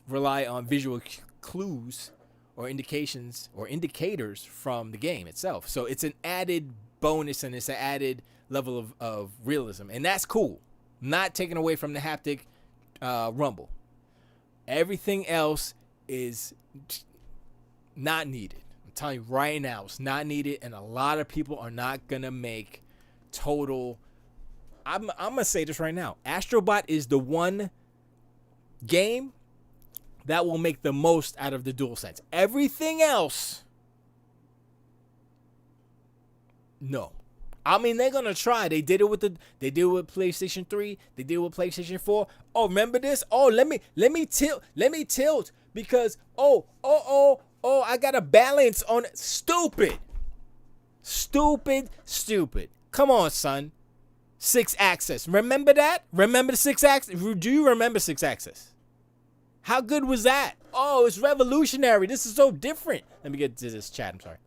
rely on visual clues or indications or indicators from the game itself. So it's an added bonus and it's an added level of realism, and that's cool. Not taken away from the haptic Rumble. Everything else is not needed. I'm telling you right now, it's not needed, and a lot of people are not gonna make total. I'm gonna say this right now. Astrobot is the one game that will make the most out of the DualSense. Everything else, no. I mean, they're gonna try. They did it with PlayStation 3. They did it with PlayStation 4. Oh, remember this? Oh, let me tilt because I got a balance on it. Stupid. Come on, son. 6-axis. Remember that? Remember the 6-axis? Do you remember 6-axis? How good was that? Oh, it's revolutionary. This is so different. Let me get to this chat. I'm sorry.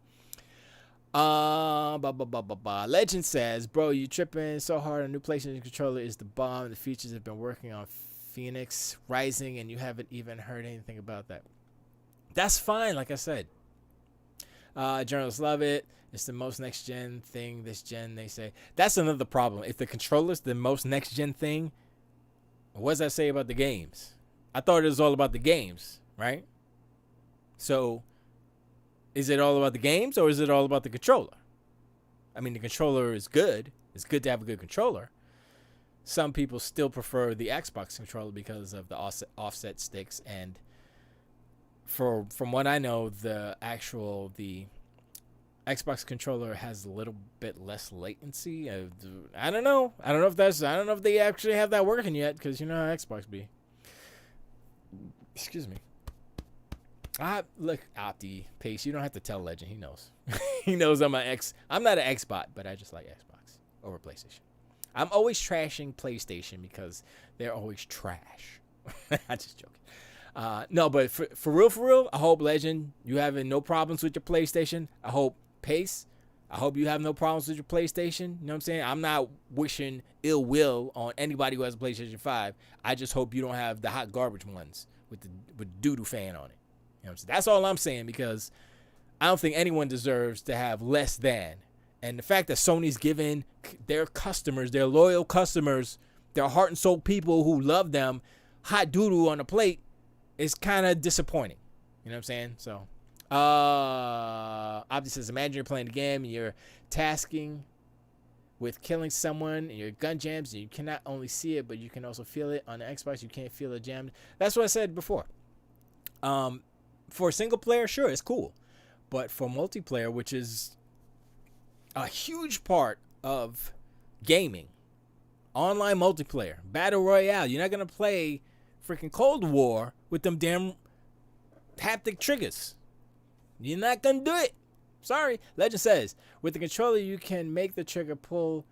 Legend says, bro, you tripping so hard. A new PlayStation controller is the bomb. The features have been working on Phoenix Rising, and you haven't even heard anything about that. That's fine, like I said. Journalists love it. It's the most next-gen thing this gen, they say. That's another problem. If the controller's the most next-gen thing, what does that say about the games? I thought it was all about the games, right? So is it all about the games or is it all about the controller? I mean, the controller is good. It's good to have a good controller. Some people still prefer the Xbox controller because of the offset sticks. And from what I know, the Xbox controller has a little bit less latency. I don't know. I don't know if they actually have that working yet, because you know how Xbox be. Excuse me. Look, Opti, Pace, you don't have to tell Legend. He knows. He knows I'm not an Xbot, but I just like Xbox over PlayStation. I'm always trashing PlayStation because they're always trash. I'm just joking. No, but for real, I hope, Legend, you having no problems with your PlayStation. I hope, Pace, I hope you have no problems with your PlayStation. You know what I'm saying? I'm not wishing ill will on anybody who has a PlayStation 5. I just hope you don't have the hot garbage ones with the doo-doo fan on it. You know what I'm saying? That's all I'm saying, because I don't think anyone deserves to have less than. And the fact that Sony's giving their customers, their loyal customers, their heart and soul people who love them, hot doo-doo on a plate is kind of disappointing. You know what I'm saying? So, Opti says, imagine you're playing a game and you're tasking with killing someone and your gun jams, and you cannot only see it, but you can also feel it. On the Xbox, you can't feel it jammed. That's what I said before. For single player, sure, it's cool. But for multiplayer, which is a huge part of gaming, online multiplayer, battle royale, you're not going to play freaking Cold War with them damn haptic triggers. You're not going to do it. Sorry. Legend says, with the controller, you can make the trigger pull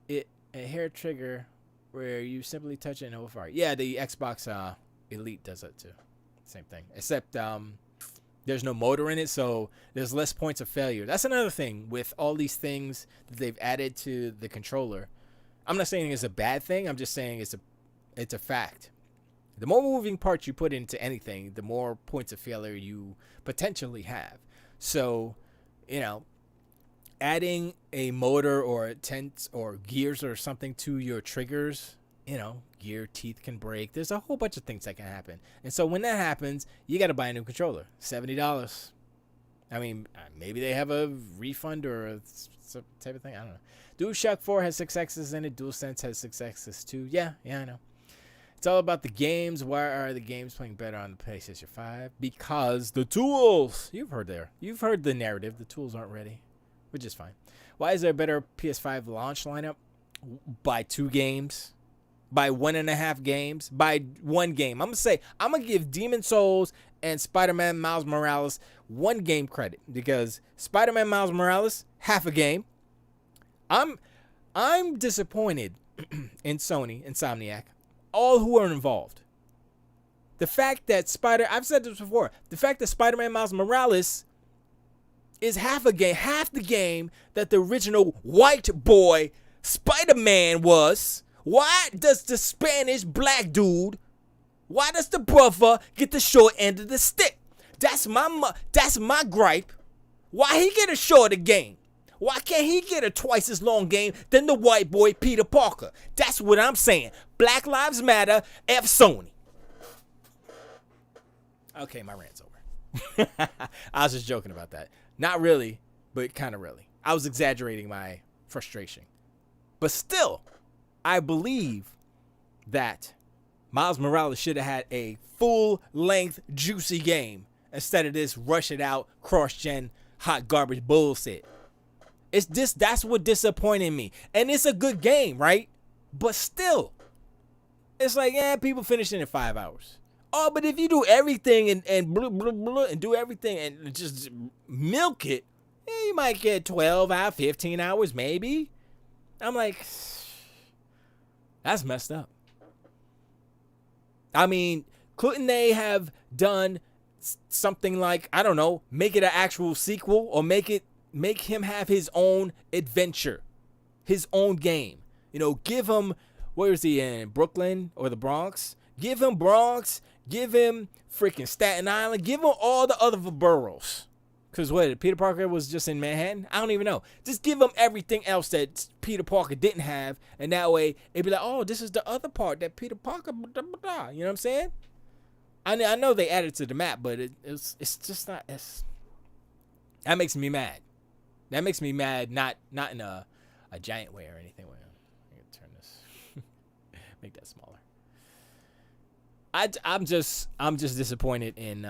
it a hair trigger where you simply touch it and it will fire. Yeah, the Xbox Elite does that too. Same thing. Except there's no motor in it, so there's less points of failure. That's another thing with all these things that they've added to the controller. I'm not saying it's a bad thing. I'm just saying it's a fact. The more moving parts you put into anything, the more points of failure you potentially have. So, you know, adding a motor or a tent or gears or something to your triggers, you know, gear teeth can break. There's a whole bunch of things that can happen. And so when that happens, you got to buy a new controller. $70. I mean, maybe they have a refund or a type of thing. I don't know. DualShock 4 has 6 X's in it. DualSense has 6 X's too. Yeah, I know. It's all about the games. Why are the games playing better on the PlayStation 5? Because the tools. You've heard the narrative. The tools aren't ready, which is fine. Why is there a better PS5 launch lineup? By 2 games. By 1.5 games. By 1 game. I'm going to give Demon's Souls and Spider-Man Miles Morales 1 game credit. Because Spider-Man Miles Morales, half a game. I'm disappointed in Sony, Insomniac, all who are involved. The fact that I've said this before, the fact that Spider-Man Miles Morales is half the game that the original white boy Spider-Man was. Why does the Spanish black dude, why does the brother get the short end of the stick? That's my gripe. Why he get a shorter game? Why can't he get a twice as long game than the white boy Peter Parker? That's what I'm saying. Black Lives Matter, F Sony. Okay, my rant's over. I was just joking about that. Not really, but kind of really. I was exaggerating my frustration. But still, I believe that Miles Morales should have had a full-length, juicy game instead of this rush it out, cross-gen, hot garbage bullshit. That's what disappointed me. And it's a good game, right? But still, it's like, people finish it in 5 hours. Oh, but if you do everything and blah, blah, blah, and do everything and just milk it, you might get 12 out, 15 hours, maybe. I'm like, that's messed up. I mean, couldn't they have done something like, I don't know, make it an actual sequel or make him have his own adventure, his own game. You know, give him, where is he in, Brooklyn or the Bronx? Give him Bronx, give him freaking Staten Island, give him all the other boroughs. Because what, Peter Parker was just in Manhattan? I don't even know. Just give him everything else that Peter Parker didn't have, and that way it'd be like, oh, this is the other part that Peter Parker, blah, blah, blah. You know what I'm saying? I know they added to the map, but it's just not, that makes me mad. That makes me mad, not in a giant way or anything. Wait, I'm gonna turn this, make that smaller. I'm just disappointed in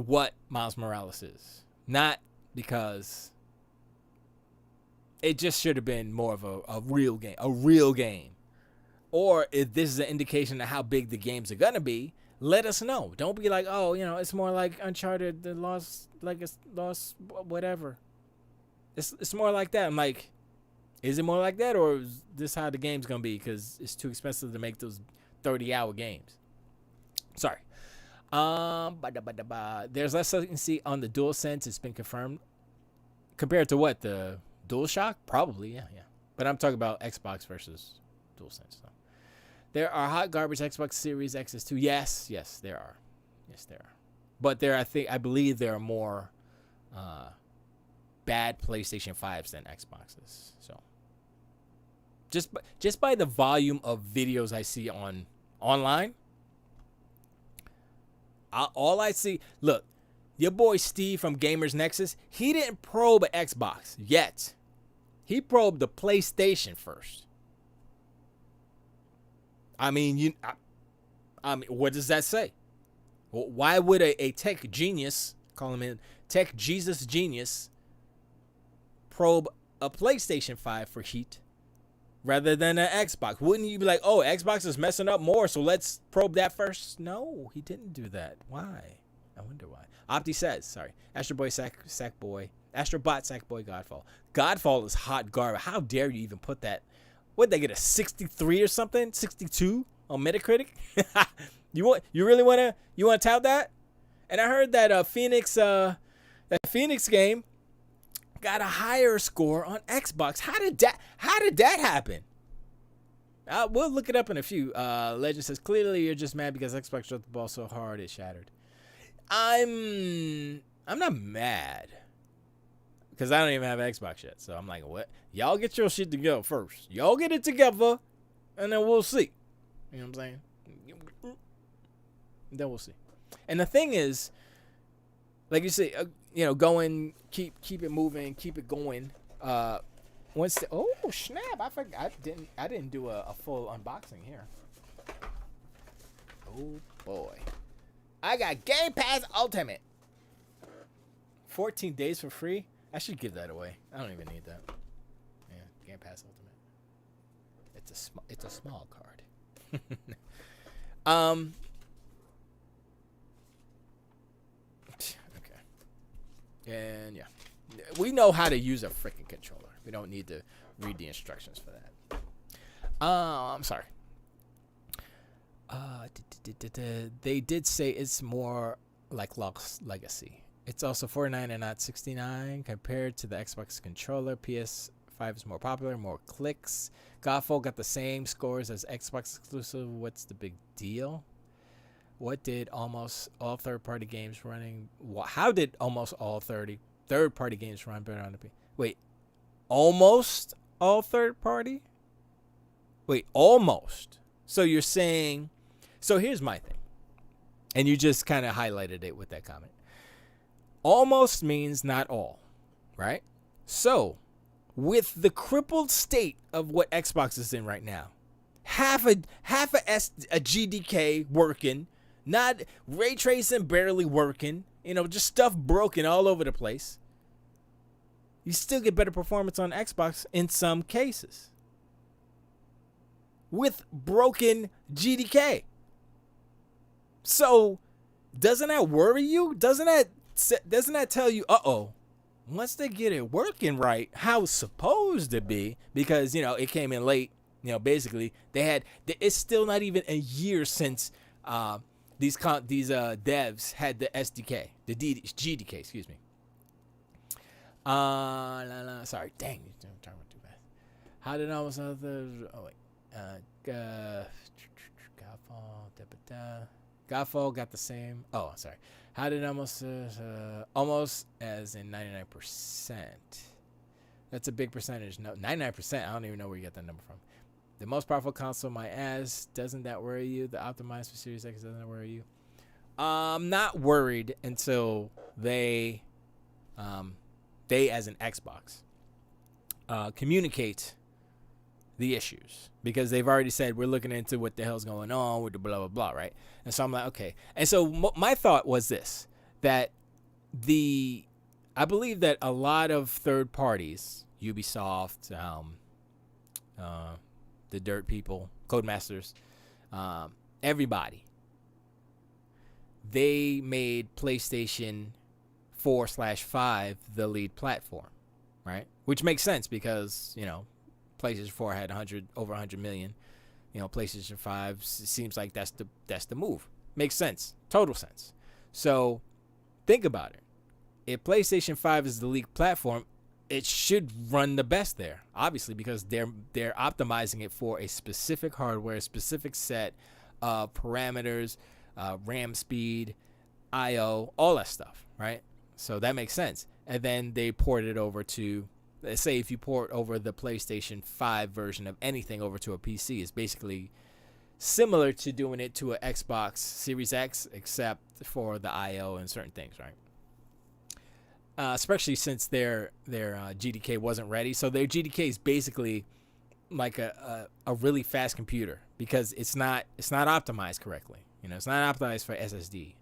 what Miles Morales is. Not because it just should have been more of a real game. Or if this is an indication of how big the games are gonna be, let us know. Don't be like, oh, it's more like Uncharted, the Lost whatever. It's more like that. I'm like, is it more like that, or is this how the game's gonna be? Because it's too expensive to make those 30-hour games. Sorry. There's less latency on the DualSense. It's been confirmed. Compared to what, the DualShock? Probably, yeah. But I'm talking about Xbox versus DualSense. So. There are hot garbage Xbox Series X's too. Yes, there are. But I believe there are more bad PlayStation 5s than Xboxes. So just by the volume of videos I see online, all I see, look, your boy Steve from Gamers Nexus, he didn't probe an Xbox yet. He probed the PlayStation first. I mean, what does that say? Well, why would a tech genius, call him a tech Jesus genius, probe a PlayStation 5 for heat rather than an Xbox? Wouldn't you be like, oh, Xbox is messing up more, so let's probe that first? No, he didn't do that. Why? I wonder why. Opti says, sorry. Astrobot Sackboy. Godfall. Godfall is hot garbage. How dare you even put that? What, they get a 63 or something? 62 on Metacritic? You really wanna tout that? And I heard that Phoenix game got a higher score on Xbox. How did that happen? We'll look it up in a few. Legend says, clearly you're just mad because Xbox dropped the ball so hard it shattered. I'm not mad because I don't even have an Xbox yet. So I'm like, what? Y'all get your shit together first. Y'all get it together, and then we'll see. You know what I'm saying? Then we'll see. And the thing is, like you say, going, keep it moving, keep it going. Oh snap! I forgot. I didn't do a full unboxing here. Oh boy, I got Game Pass Ultimate. 14 days for free. I should give that away. I don't even need that. Yeah, Game Pass Ultimate. It's a small card. Okay. And yeah, we know how to use a freaking controller. We don't need to read the instructions for that. I'm sorry. They did say it's more like Lost Legacy. It's also $49 and not $69 compared to the Xbox controller. PS5 is more popular, more clicks. Godfall got the same scores as Xbox exclusive. What's the big deal? What did almost all third-party games running? How did almost all third-party games run better on the PC? Wait, almost all third-party? Wait, almost. So you're saying? So here's my thing, and you just kind of highlighted it with that comment. Almost means not all, right? So, with the crippled state of what Xbox is in right now, half a GDK working, not ray tracing barely working, just stuff broken all over the place. You still get better performance on Xbox in some cases with broken GDK. So, doesn't that worry you? Doesn't that tell you, once they get it working right, how it's supposed to be, because, it came in late, basically, it's still not even a year since these devs had the SDK, the GDK, excuse me. Sorry, dang, I'm talking about too fast. How did almost other, Godfall got the same. Oh, sorry. How did almost as in 99%? That's a big percentage. No, 99%. I don't even know where you got that number from. The most powerful console, my ass. Doesn't that worry you? The optimized for Series X, doesn't that worry you? I'm not worried until they as an Xbox, communicate the issues, because they've already said we're looking into what the hell's going on with the blah blah blah, right? And so I'm like, okay. And so my thought was this, that I believe that a lot of third parties, Ubisoft, the Dirt people, Codemasters, everybody, they made PlayStation 4/5 the lead platform, right? Which makes sense because, PlayStation 4 had over 100 million. PlayStation 5 seems like that's the move. Makes sense. Total sense. So think about it. If PlayStation 5 is the lead platform, it should run the best there, obviously, because they're optimizing it for a specific hardware, specific set of parameters, RAM speed, IO, all that stuff, right? So that makes sense. And then they port it over to, let's say if you port over the PlayStation 5 version of anything over to a PC, it's basically similar to doing it to an Xbox Series X, except for the IO and certain things, right? Especially since their GDK wasn't ready. So their GDK is basically like a really fast computer, because it's not optimized correctly. It's not optimized for SSD.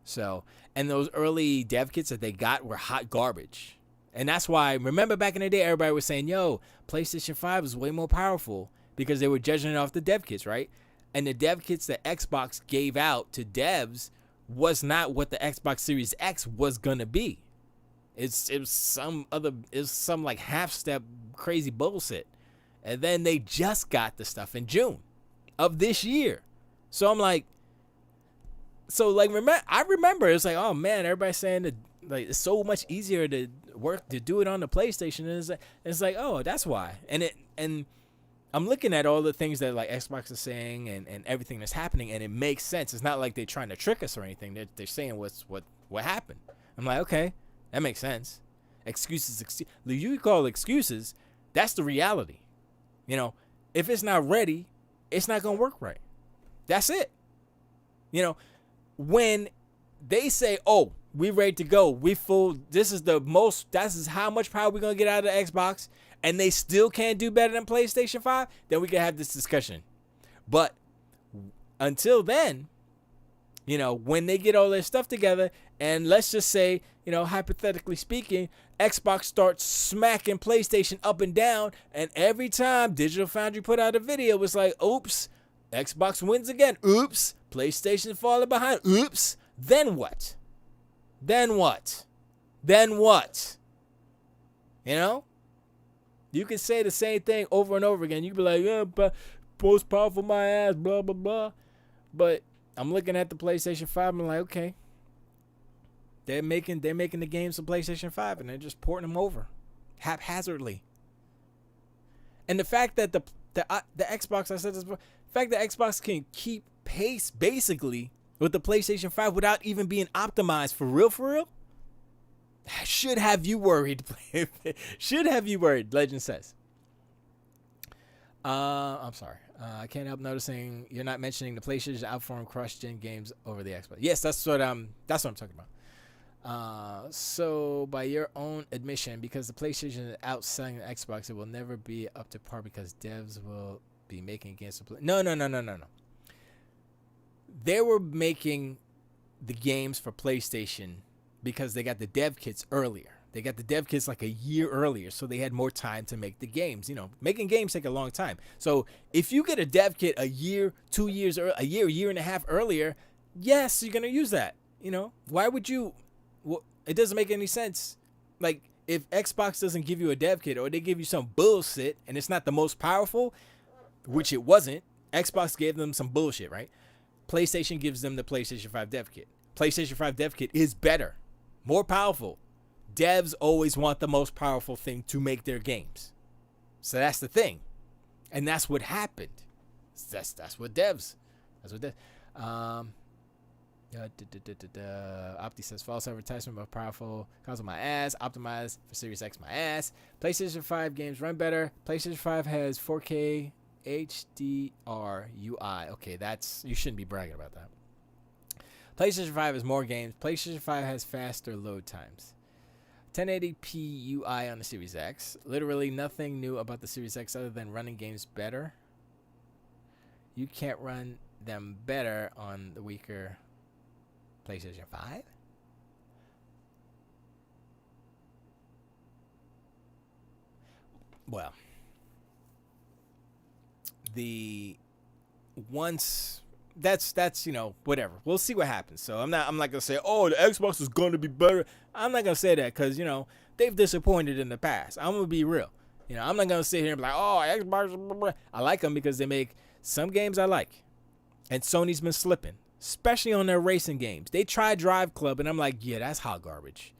So, and those early dev kits that they got were hot garbage. And that's why, remember back in the day, everybody was saying, yo, PlayStation 5 is way more powerful, because they were judging it off the dev kits, right? And the dev kits that Xbox gave out to devs was not what the Xbox Series X was going to be. It was some like half step crazy bullshit. And then they just got the stuff in June of this year. So I'm like, I remember it's like, oh man, everybody's saying that like it's so much easier to do it on the PlayStation. And it's like, oh, that's why. And I'm looking at all the things that like Xbox is saying and everything that's happening, and it makes sense. It's not like they're trying to trick us or anything. They're saying what happened. I'm like, okay, that makes sense. Excuses, you call excuses. That's the reality. You know, if it's not ready, it's not gonna work right. That's it. You know, when they say, oh, we ready to go, we full, this is how much power we're gonna get out of the Xbox, and they still can't do better than PlayStation 5, then we can have this discussion. But until then, you know, when they get all their stuff together, and let's just say, you know, hypothetically speaking, Xbox starts smacking PlayStation up and down, and every time Digital Foundry put out a video, it's like, oops, Xbox wins again. Oops, PlayStation falling behind. Oops, then what? Then what? Then what? You know? You can say the same thing over and over again. You can be like, yeah, but most powerful my ass, blah, blah, blah. But I'm looking at the PlayStation 5, and I'm like, okay. They're making the games for PlayStation 5, and they're just porting them over haphazardly. And the fact that the Xbox, I said this before, the fact that Xbox can keep pace basically with the PlayStation 5 without even being optimized for real, should have you worried. Should have you worried, Legend says. I'm sorry. I can't help noticing you're not mentioning the PlayStation outperform cross-gen games over the Xbox. Yes, that's what I'm talking about. So by your own admission, because the PlayStation is outselling the Xbox, it will never be up to par because devs will be making games to play. No. They were making the games for PlayStation because they got the dev kits earlier. They got the dev kits like a year earlier, so they had more time to make the games. You know, making games take a long time. So if you get a dev kit a year, 2 years, or a year and a half earlier, yes, you're gonna use that. You know, why would you? Well, it doesn't make any sense. Like, if Xbox doesn't give you a dev kit, or they give you some bullshit and it's not the most powerful, which it wasn't, Xbox gave them some bullshit, right? PlayStation gives them the PlayStation 5 dev kit. PlayStation 5 dev kit is better, more powerful. Devs always want the most powerful thing to make their games. So that's the thing. And that's what happened. That's what devs. That's what devs. Opti says false advertisement, more powerful console my ass. Optimized for Series X my ass. PlayStation 5 games run better. PlayStation 5 has 4K HDR UI. Okay, you shouldn't be bragging about that. PlayStation 5 has more games. PlayStation 5 has faster load times. 1080p UI on the Series X. Literally nothing new about the Series X other than running games better. You can't run them better on the weaker PlayStation 5? Well, that's you know, whatever. We'll see what happens. So I'm not gonna say, oh, the Xbox is gonna be better. I'm not gonna say that because, you know, they've disappointed in the past. I'm gonna be real. You know, I'm not gonna sit here and be like, oh, Xbox, blah, blah. I like them because they make some games I like, and Sony's been slipping, especially on their racing games. They tried Drive Club, and I'm like, yeah, that's hot garbage.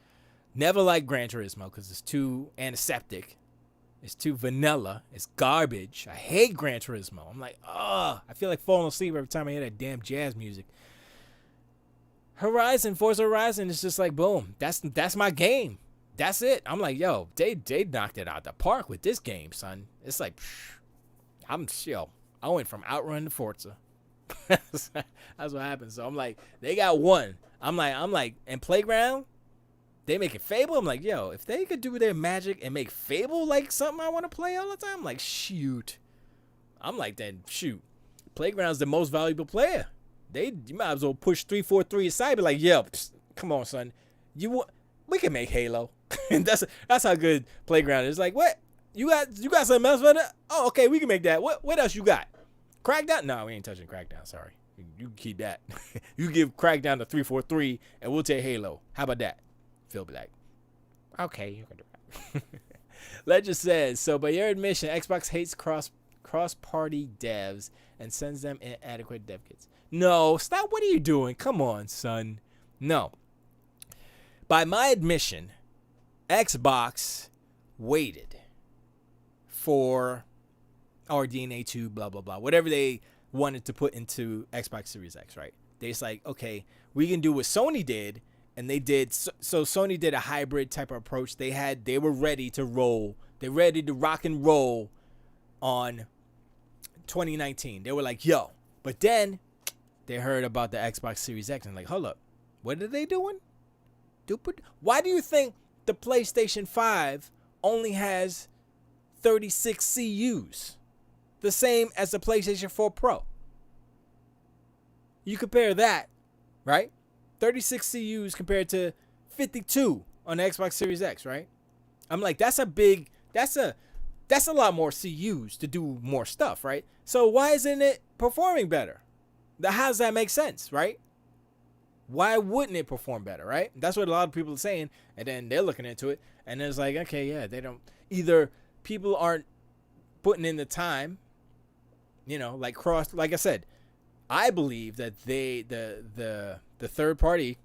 Never liked Gran Turismo because it's too antiseptic. It's too vanilla. It's garbage. I hate Gran Turismo. I'm like, I feel like falling asleep every time I hear that damn jazz music. Forza Horizon is just like, boom. That's my game. That's it. I'm like, yo, they knocked it out the park with this game, son. It's like, I went from Outrun to Forza. That's what happened. So I'm like, they got one. I'm like, and Playground, they make it Fable. I'm like, yo, if they could do their magic and make Fable like something I want to play all the time, I'm like, shoot. I'm like, then shoot. Playground's the most valuable player. You might as well push 343 aside. Be like, yo, come on, son. We can make Halo. And that's how good Playground is. Like, what? You got something else for that? Oh, okay, we can make that. What else you got? Crackdown? No, we ain't touching Crackdown. Sorry. You can keep that. You give Crackdown to 343, and we'll take Halo. How about that? Phil be like, okay, you can do that. Legend says, so by your admission, Xbox hates cross-party devs and sends them inadequate dev kits. No, stop. What are you doing? Come on, son. No. by my admission, Xbox waited for RDNA 2, blah, blah, blah, whatever they wanted to put into Xbox Series X, right? They just like, okay, we can do what Sony did, and they did. So Sony did a hybrid type of approach. They were ready to roll. They're ready to rock and roll on 2019. They were like, yo, but then they heard about the Xbox Series X and like, hold up, what are they doing? Why do you think the PlayStation 5 only has 36 CUs? The same as the PlayStation 4 Pro. You compare that, right? 36 CUs compared to 52 on the Xbox Series X, right? I'm like, that's a lot more CUs to do more stuff, right? So why isn't it performing better? How does that make sense, right? Why wouldn't it perform better, right? That's what a lot of people are saying, and then they're looking into it, and it's like, okay, yeah, they don't. Either people aren't putting in the time, like I said, I believe that the third party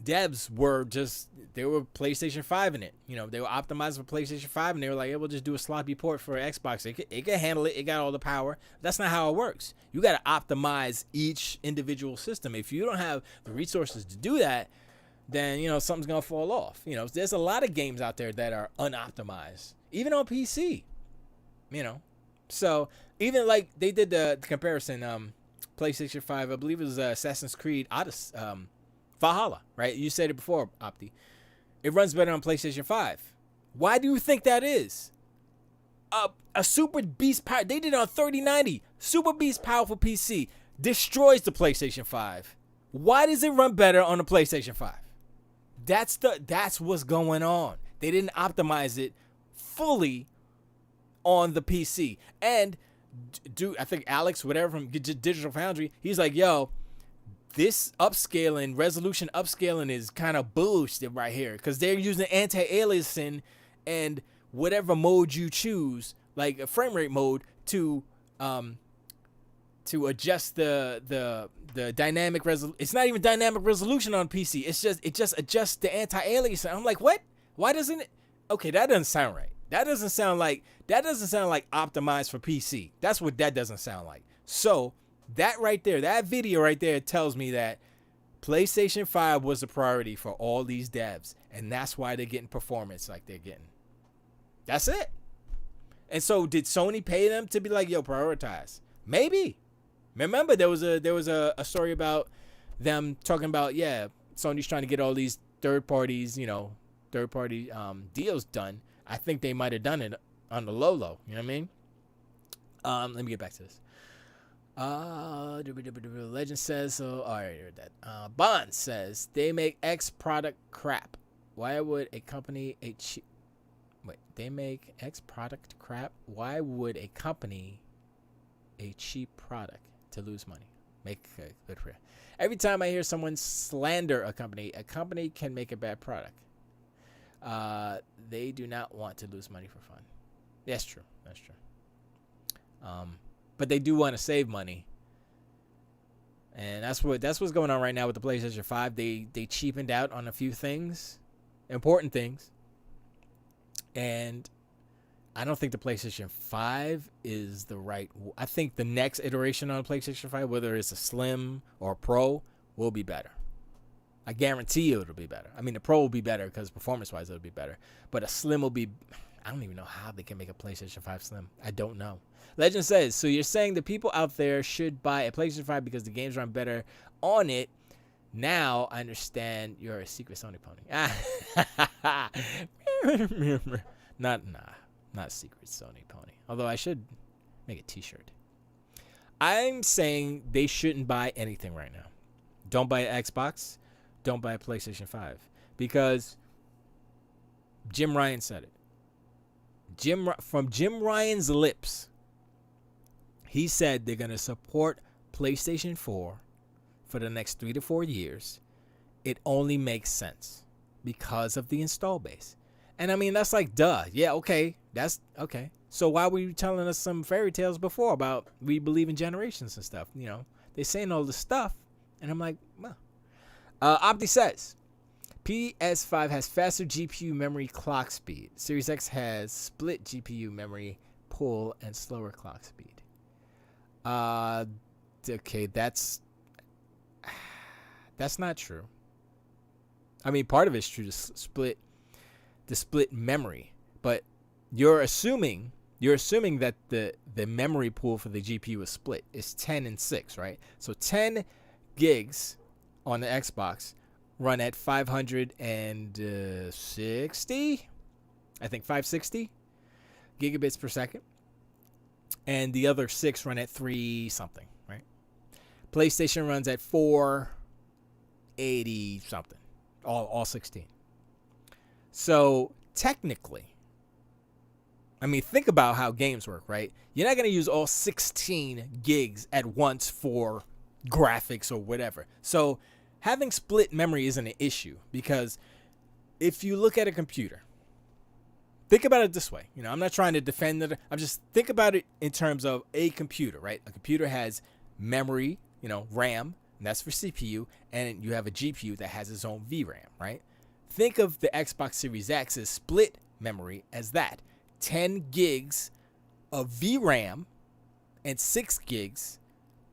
devs were PlayStation 5 in it. They were optimized for PlayStation 5, and they were like, hey, we'll just do a sloppy port for Xbox. It can handle it. It got all the power. That's not how it works. You got to optimize each individual system. If you don't have the resources to do that, then, something's going to fall off. There's a lot of games out there that are unoptimized, even on PC, So even like they did the comparison, PlayStation 5, I believe it was Assassin's Creed Odyssey, Valhalla, right? You said it before, Opti. It runs better on PlayStation 5. Why do you think that is? A super beast power. They did it on 3090. Super beast powerful PC destroys the PlayStation 5. Why does it run better on the PlayStation 5? That's what's going on. They didn't optimize it fully on the PC. And I think Alex, whatever from Digital Foundry, he's like, yo, this resolution upscaling is kind of bullshit right here, because they're using anti-aliasing and whatever mode you choose, like a frame rate mode, to adjust the dynamic resolution. It's not even dynamic resolution on PC. It just adjusts the anti-aliasing. I'm like, what? Why doesn't it? Okay, that doesn't sound right. That doesn't sound like optimized for PC. That's what that doesn't sound like. So that right there, that video right there tells me that PlayStation 5 was a priority for all these devs, and that's why they're getting performance like they're getting. That's it. And so did Sony pay them to be like, yo, prioritize? Maybe. Remember, there was a story about them talking about, yeah, Sony's trying to get all these third party deals done. I think they might have done it on the low. You know what I mean? Let me get back to this. Legend says so. All right, heard that. Bond says they make X product crap. Why would a company they make X product crap? Why would a company a cheap product to lose money? Make good for you. Every time I hear someone slander a company can make a bad product. They do not want to lose money for fun. That's true. But they do want to save money, and that's what's going on right now with the PlayStation 5. They cheapened out on a few things, important things, and I don't think the PlayStation 5 is the right. I think the next iteration on the PlayStation 5, whether it's a Slim or a Pro, will be better. I guarantee you it'll be better. I mean, the Pro will be better because performance-wise it'll be better, but a Slim will be. I don't even know how they can make a PlayStation 5 Slim. I don't know. Legend says, so you're saying the people out there should buy a PlayStation 5 because the games run better on it. Now I understand you're a secret Sony pony. Not secret Sony pony. Although I should make a t-shirt. I'm saying they shouldn't buy anything right now. Don't buy an Xbox. Don't buy a PlayStation 5. Because Jim Ryan said it. From Jim Ryan's lips, he said they're going to support PlayStation 4 for the next 3 to 4 years. It only makes sense because of the install base. And I mean, that's like, duh. Yeah, okay. That's okay. So why were you telling us some fairy tales before about we believe in generations and stuff? They're saying all this stuff. And I'm like, well. Opti says, PS5 has faster GPU memory clock speed. Series X has split GPU memory pool and slower clock speed. Okay, that's not true. I mean, part of it's true, the split memory, but you're assuming that the memory pool for the GPU is split. It's 10 and 6, right? So 10 gigs on the Xbox run at 560, I think 560 gigabits per second, and the other 6 run at 3 something, right? PlayStation runs at 480 something, all 16. So technically, I mean, think about how games work, right? You're not going to use all 16 gigs at once for graphics or whatever. So having split memory isn't an issue, because if you look at a computer, think about it this way. I'm not trying to defend it. I'm just think about it in terms of a computer, right? A computer has memory, RAM, and that's for CPU, and you have a GPU that has its own VRAM, right? Think of the Xbox Series X as split memory as that. 10 gigs of VRAM and 6 gigs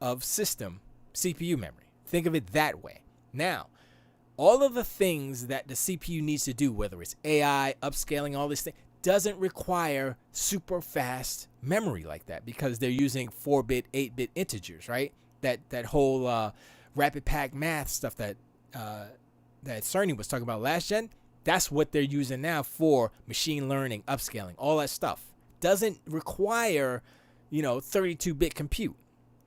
of system CPU memory. Think of it that way. Now, all of the things that the CPU needs to do, whether it's AI, upscaling, all this thing, doesn't require super fast memory like that, because they're using 4-bit, 8-bit integers, right? That whole rapid pack math stuff that Cerny was talking about last gen, that's what they're using now for machine learning, upscaling, all that stuff. Doesn't require, 32-bit compute.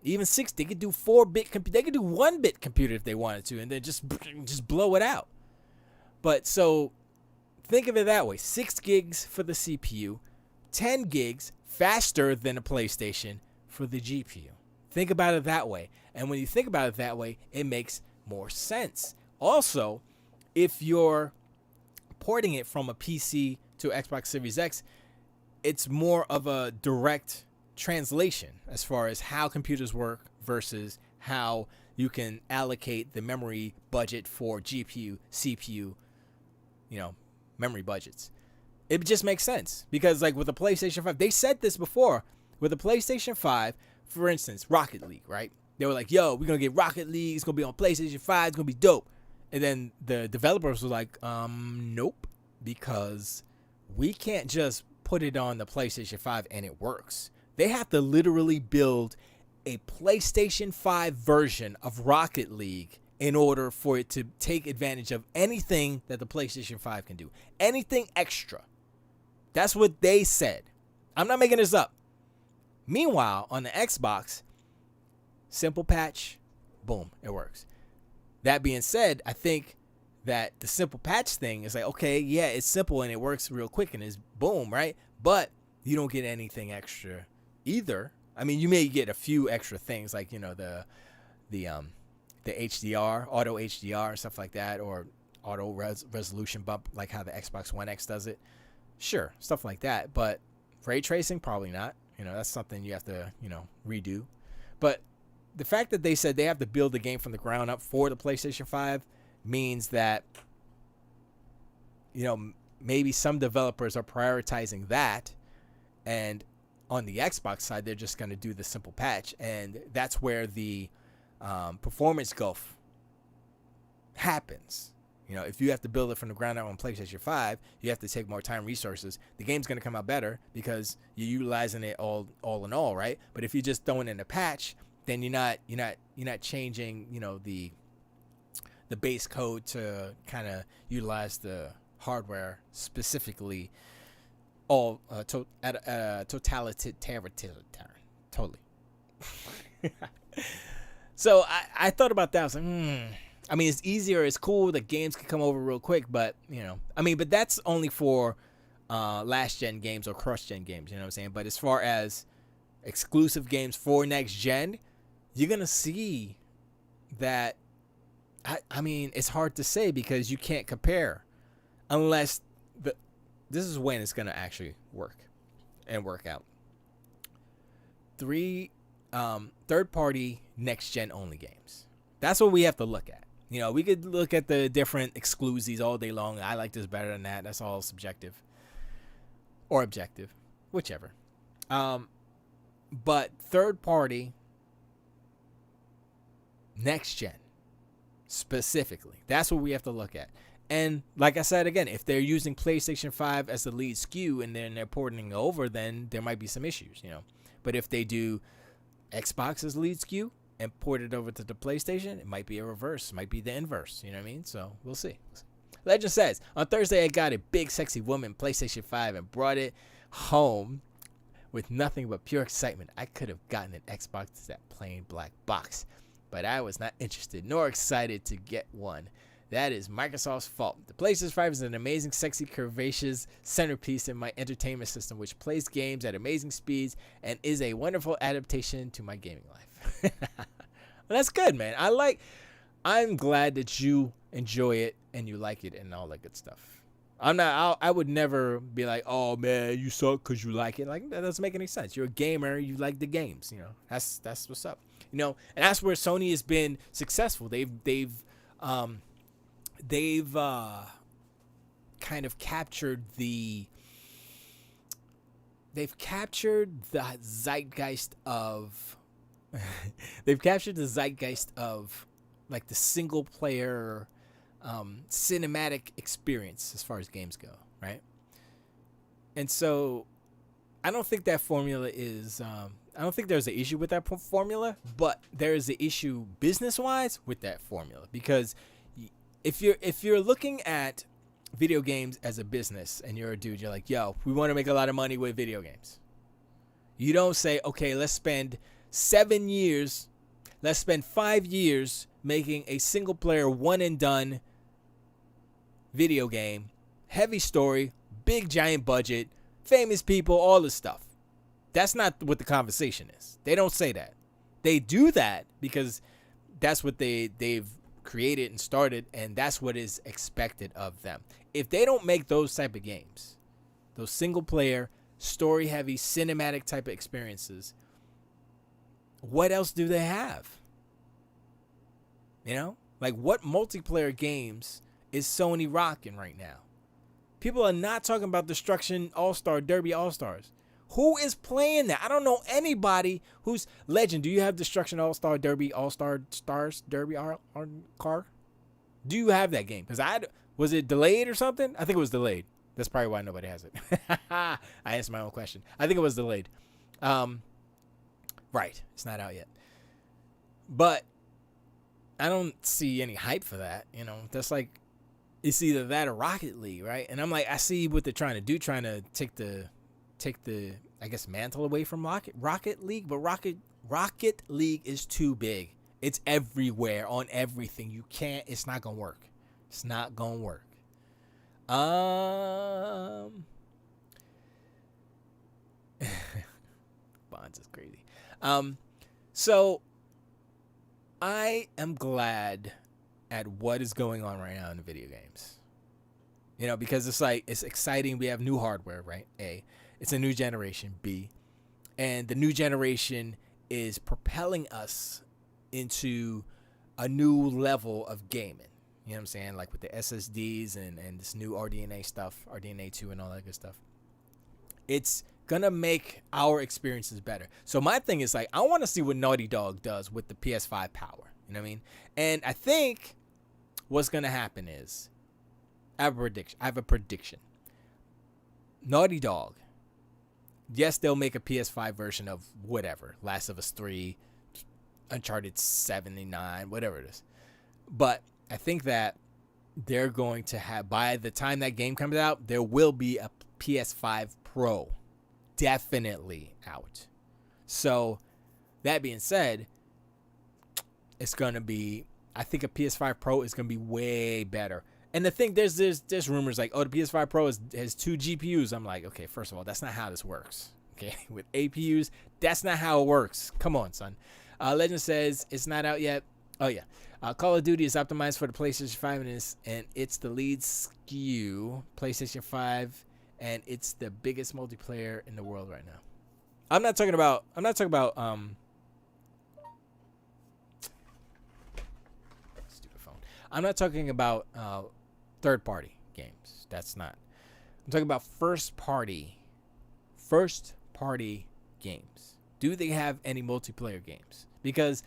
Even 6, they could do 4-bit compute. They could do 1-bit computer if they wanted to, and then just blow it out. But so think of it that way. 6 gigs for the CPU, 10 gigs faster than a PlayStation for the GPU. Think about it that way. And when you think about it that way, it makes more sense. Also, if you're porting it from a PC to Xbox Series X, it's more of a direct translation as far as how computers work versus how you can allocate the memory budget for GPU, CPU, memory budgets. It just makes sense, because like with the PlayStation 5, they said this before. With the PlayStation 5, for instance, Rocket League, right? They were like, yo, we're going to get Rocket League. It's going to be on PlayStation 5. It's going to be dope. And then the developers were like, nope, because we can't just put it on the PlayStation 5 and it works. They have to literally build a PlayStation 5 version of Rocket League in order for it to take advantage of anything that the PlayStation 5 can do. Anything extra. That's what they said. I'm not making this up. Meanwhile, on the Xbox, simple patch, boom, it works. That being said, I think that the simple patch thing is like, okay, yeah, it's simple and it works real quick and it's boom, right? But you don't get anything extra either. I mean, you may get a few extra things like, the HDR, auto HDR and stuff like that, or auto resolution bump like how the Xbox One X does it. Sure, stuff like that. But ray tracing, probably not. That's something you have to, redo. But the fact that they said they have to build the game from the ground up for the PlayStation 5 means that, maybe some developers are prioritizing that, and on the Xbox side, they're just going to do the simple patch, and that's where the performance gulf happens. If you have to build it from the ground up on PlayStation 5, you have to take more time, resources. The game's going to come out better because you're utilizing it all in all, right? But if you just throw it in a patch, then you're not changing, the base code to kind of utilize the hardware specifically all totally. So I thought about that. I was like, I mean, it's easier, it's cool, the games can come over real quick, but but that's only for last gen games or cross gen games, you know what I'm saying? But as far as exclusive games for next gen, you're gonna see that. I mean, it's hard to say because you can't compare unless this is when it's gonna actually work out. Third party next gen only games. That's what we have to look at. You know, we could look at the different exclusives all day long. I like this better than that. That's all subjective or objective, whichever. But third party, next gen, specifically, that's what we have to look at. And like I said again, if they're using PlayStation 5 as the lead SKU and then they're porting it over, then there might be some issues, you know. But if they do Xbox as lead SKU and port it over to the PlayStation, it might be a reverse, might be the inverse, you know what I mean? So we'll see. Legend says, on Thursday I got a big sexy woman PlayStation 5 and brought it home with nothing but pure excitement. I could have gotten an Xbox to that plain black box, but I was not interested nor excited to get one. That is Microsoft's fault. The PlayStation 5 is an amazing, sexy, curvaceous centerpiece in my entertainment system, which plays games at amazing speeds and is a wonderful adaptation to my gaming life. Well, that's good, man. I'm glad that you enjoy it and you like it and all that good stuff. I would never be like, oh man, you suck because you like it. Like, that doesn't make any sense. You're a gamer, you like the games, you know. That's what's up. You know, and that's where Sony has been successful. They've kind of captured the zeitgeist of like the single player cinematic experience as far as games go, right? And so I don't think that formula is I don't think there's an issue with that formula, but there is an issue business wise with that formula, because if you're looking at video games as a business and you're a dude, you're like, yo, we want to make a lot of money with video games. You don't say, okay, let's spend 7 years, let's spend 5 years making a single player one and done video game, heavy story, big giant budget, famous people, all this stuff. That's not what the conversation is. They don't say that. They do that because that's what they've created and started, and that's what is expected of them. If they don't make those type of games, those single player, story heavy, cinematic type of experiences, what else do they have? You know, like, what multiplayer games is Sony rocking right now? People are not talking about Destruction All-Star Derby All-Stars. Who is playing that? I don't know anybody who's Legend. Do you have Destruction All-Star Derby All-Star Stars Derby car? Do you have that game? Because was it delayed or something? I think it was delayed. That's probably why nobody has it. I answered my own question. I think it was delayed. Right. It's not out yet. But I don't see any hype for that. You know, that's like, it's either that or Rocket League, right? And I'm like, I see what they're trying to do, trying to take the I guess mantle away from Rocket League, but Rocket League is too big. It's everywhere on everything. It's not gonna work. It's not gonna work. Bonds is crazy. So I am glad at what is going on right now in the video games. You know, because it's like, it's exciting. We have new hardware, right? A. It's a new generation, B. And the new generation is propelling us into a new level of gaming. You know what I'm saying? Like with the SSDs and this new RDNA stuff, RDNA 2 and all that good stuff. It's going to make our experiences better. So my thing is, like, I want to see what Naughty Dog does with the PS5 power. You know what I mean? And I think what's going to happen is, I have a prediction. Naughty Dog, yes, they'll make a PS5 version of whatever, Last of Us 3, Uncharted 79, whatever it is. But I think that they're going to have, by the time that game comes out, there will be a PS5 Pro definitely out. So that being said, it's going to be, I think a PS5 Pro is going to be way better. And the thing, there's rumors like, oh, the PS5 Pro has 2 GPUs. I'm like, okay, first of all, that's not how this works. Okay, with APUs, that's not how it works. Come on, son. Legend says it's not out yet. Oh yeah, Call of Duty is optimized for the PlayStation 5 and it's the lead SKU, PlayStation 5, and it's the biggest multiplayer in the world right now. I'm not talking about stupid phone. I'm not talking about third-party games. That's not. I'm talking about first-party games. Do they have any multiplayer games? Because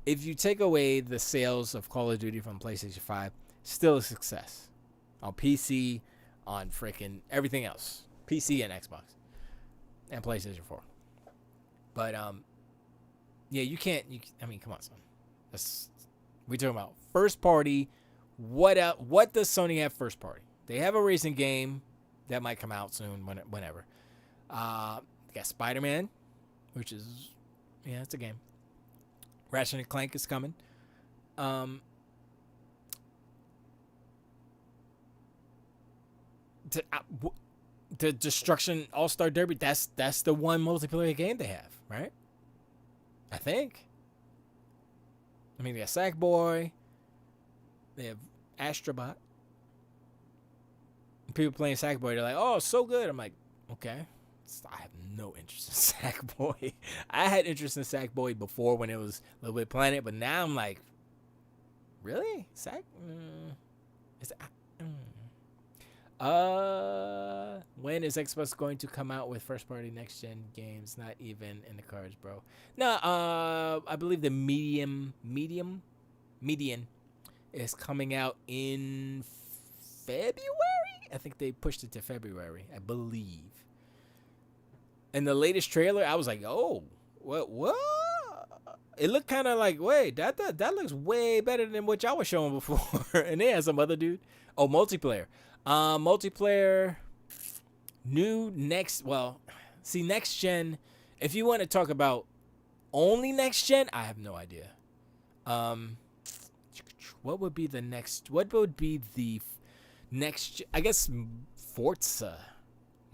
if you take away the sales of Call of Duty from PlayStation 5, still a success on PC, on freaking everything else, PC and Xbox and PlayStation 4. But yeah, you can't. I mean, come on, son. We talking about first party. What does Sony have first party? They have a racing game that might come out soon, whenever. They got Spider-Man, which is it's a game. Ratchet and Clank is coming. The Destruction All-Star Derby, that's the one multiplayer game they have, right? I think. I mean, they got Sackboy. They have Astrobot. People playing Sackboy, they're like, oh, so good. I'm like, okay. I have no interest in Sackboy. I had interest in Sackboy before when it was Little Big Planet, but now I'm like, really? When is Xbox going to come out with first party next gen games? Not even in the cards, bro. No, I believe the median is coming out in February. I think they pushed it to February, I believe. And the latest trailer, I was like, oh, what? It looked kind of like, wait, that looks way better than what y'all was showing before. And they had some other dude. Oh, multiplayer. Multiplayer, next gen. If you want to talk about only next gen, I have no idea. What would be the next? What would be the next? I guess Forza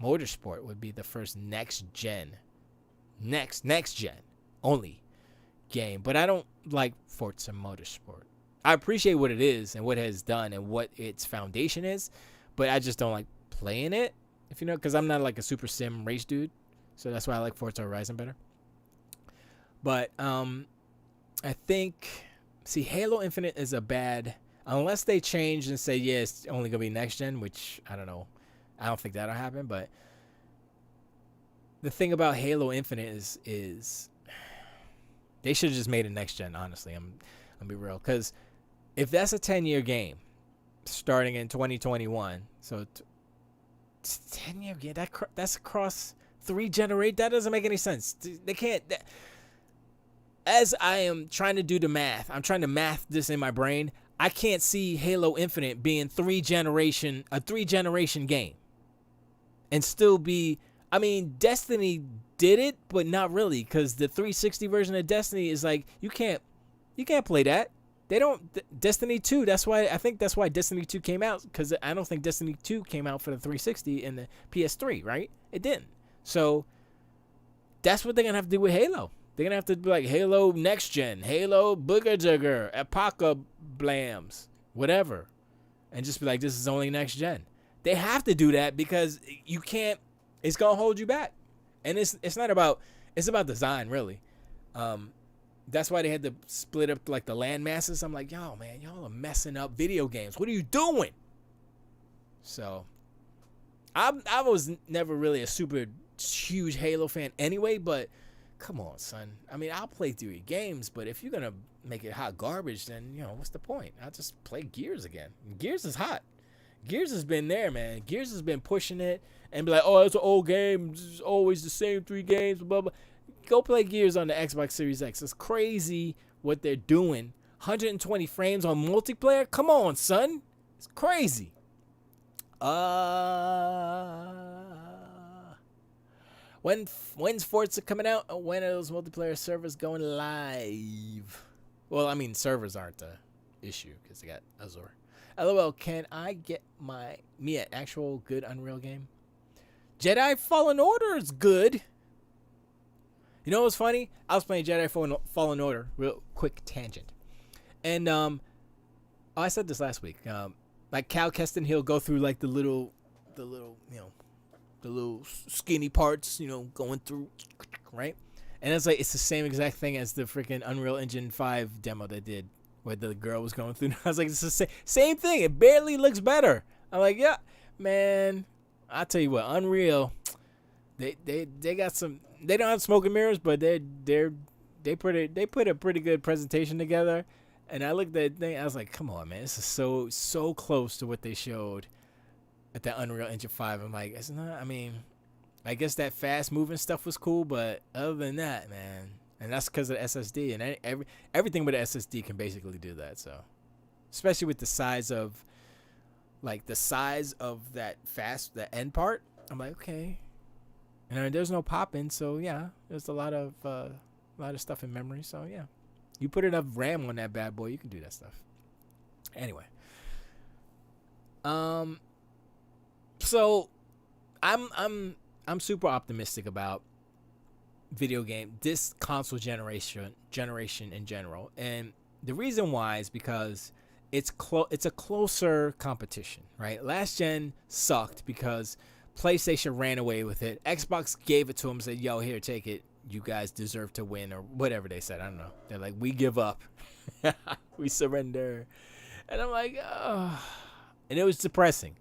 Motorsport would be the first next gen only game. But I don't like Forza Motorsport. I appreciate what it is and what it has done and what its foundation is, but I just don't like playing it, if you know, because I'm not like a super sim race dude. So that's why I like Forza Horizon better. But I think, Halo Infinite is a bad, unless they change and say, yeah, it's only going to be next gen, which I don't know. I don't think that'll happen. But the thing about Halo Infinite is they should have just made it next gen, honestly. I'm going to be real. Because if that's a 10-year game starting in 2021, so 10-year game, that's across 3 generations. That doesn't make any sense. They can't. As I am trying to do the math, I'm trying to math this in my brain. I can't see Halo Infinite being a 3-generation game and still be. I mean, Destiny did it, but not really, because the 360 version of Destiny is like you can't play that. They don't. Destiny 2. That's why Destiny 2 came out, because I don't think Destiny 2 came out for the 360 and the PS3, right? It didn't. So that's what they're gonna have to do with Halo. They're gonna have to be like Halo Next Gen, Halo Booger Jugger, Apoca Blams, whatever, and just be like, this is only next gen. They have to do that because you can't. It's gonna hold you back, and it's not about. It's about design, really. That's why they had to split up like the land masses. I'm like, yo, man, y'all are messing up video games. What are you doing? So, I was never really a super huge Halo fan anyway, but come on, son. I mean, I'll play through your games, but if you're gonna make it hot garbage, then what's the point? I'll just play Gears again. Gears is hot. Gears has been there, man. Gears has been pushing it and be like, oh, it's an old game. It's always the same 3 games, blah, blah. Go play Gears on the Xbox Series X. It's crazy what they're doing. 120 frames on multiplayer? Come on, son. It's crazy. When's Forza coming out? When are those multiplayer servers going live? Well, I mean, servers aren't the issue because they got Azure. LOL, can I get me an actual good Unreal game? Jedi Fallen Order is good. You know what's funny? I was playing Jedi Fallen Order, real quick tangent. And I said this last week. Like Cal Keston, he'll go through like the little skinny parts, going through, right? And it's the same exact thing as the freaking Unreal Engine 5 demo they did where the girl was going through. I was like, it's the same thing. It barely looks better. I'm like, yeah, man. I tell you what, Unreal. They got some. They don't have smoke and mirrors, but they put a pretty good presentation together. And I looked at that thing. I was like, come on, man. This is so close to what they showed at the Unreal Engine 5. I'm like, it's not. I mean, I guess that fast moving stuff was cool, but other than that, man. And that's because of the SSD, and everything with the SSD can basically do that. So, especially with the size of that the end part, I'm like, okay. And there's no popping, so yeah, there's a lot of stuff in memory. So yeah, you put enough RAM on that bad boy, you can do that stuff. Anyway, so I'm super optimistic about this console generation in general, and the reason why is because it's a closer competition, right? Last gen sucked because PlayStation ran away with it. Xbox gave it to them, said, yo, here, take it, you guys deserve to win, or whatever they said. I don't know. They're like, we give up. We surrender. And I'm like, oh. And it was depressing.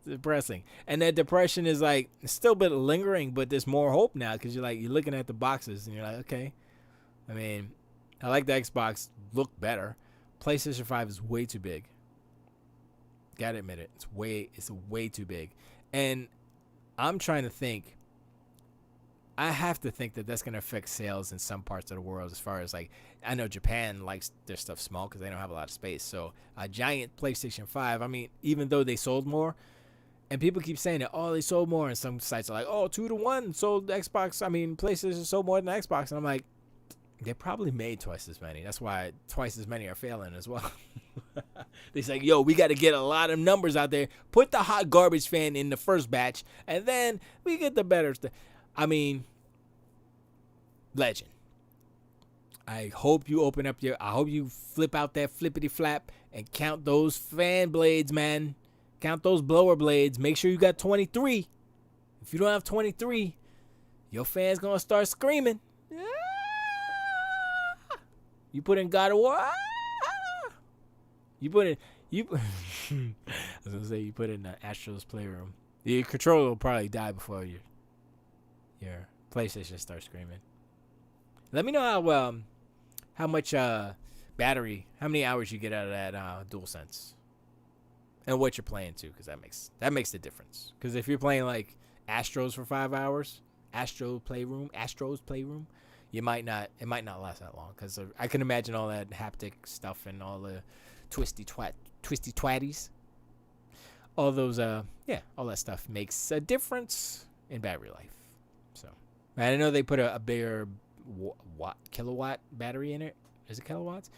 And that depression is like, it's still a bit lingering, but there's more hope now, because you're looking at the boxes and you're like, okay. I mean, I like the Xbox look better. PlayStation 5 is way too big. Gotta admit it. It's way too big. And I'm trying to think. I have to think that that's going to affect sales in some parts of the world, as far as like, I know Japan likes their stuff small because they don't have a lot of space. So a giant PlayStation 5, I mean, even though they sold more, and people keep saying that, oh, they sold more, and some sites are like, oh, 2-1 sold PlayStation sold more than Xbox. And I'm like, they probably made twice as many. That's why twice as many are failing as well. They say, yo, we got to get a lot of numbers out there. Put the hot garbage fan in the first batch, and then we get the better stuff. I mean, legend. I hope you flip out that flippity flap and count those fan blades, man. Count those blower blades. Make sure you got 23. If you don't have 23, your fan's going to start screaming. You put in God of War. You put in I was gonna say you put in the Astro's Playroom. Your controller will probably die before your PlayStation starts screaming. Let me know how much battery, how many hours you get out of that DualSense, and what you're playing too, because that makes the difference. Because if you're playing like Astros for 5 hours, Astro's Playroom. It might not last that long, because I can imagine all that haptic stuff and all the twisty twatties. All those, all that stuff makes a difference in battery life. So, I know they put a bigger kilowatt battery in it. Is it kilowatts?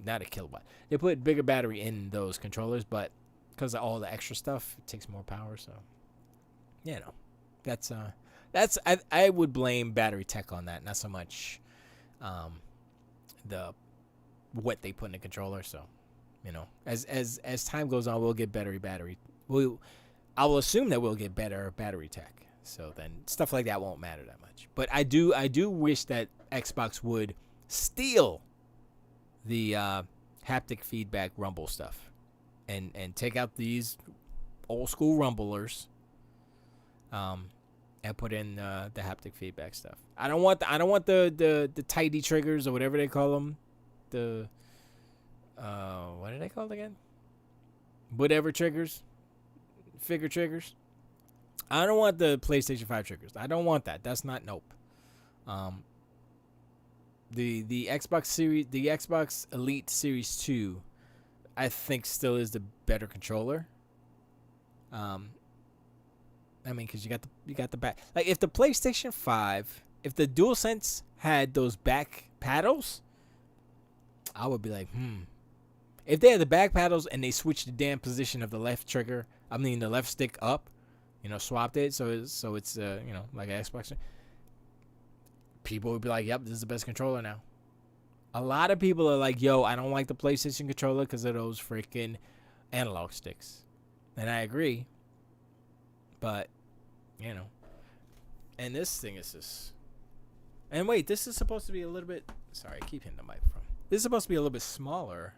Not a kilowatt. They put bigger battery in those controllers, but because of all the extra stuff, it takes more power. So, I would blame battery tech on that, not so much what they put in the controller. So, as time goes on, we'll get better battery. I will assume that we'll get better battery tech. So then stuff like that won't matter that much. But I do wish that Xbox would steal the haptic feedback rumble stuff and take out these old school rumblers. And put in the haptic feedback stuff. I don't want the tidy triggers or whatever they call them. The what are they called again? Whatever triggers, figure triggers. I don't want the PlayStation 5 triggers. I don't want that. That's not nope. The Xbox Series, the Xbox Elite Series 2, I think still is the better controller. Because you got the back. Like, if the PlayStation 5, if the DualSense had those back paddles, I would be like, If they had the back paddles and they switched the damn position of the left trigger, the left stick up, swapped it so it's like an Xbox, people would be like, yep, this is the best controller now. A lot of people are like, yo, I don't like the PlayStation controller because of those freaking analog sticks. And I agree. But, and this thing is just, and wait, this is supposed to be a little bit, sorry, I keep hitting the microphone. This is supposed to be a little bit smaller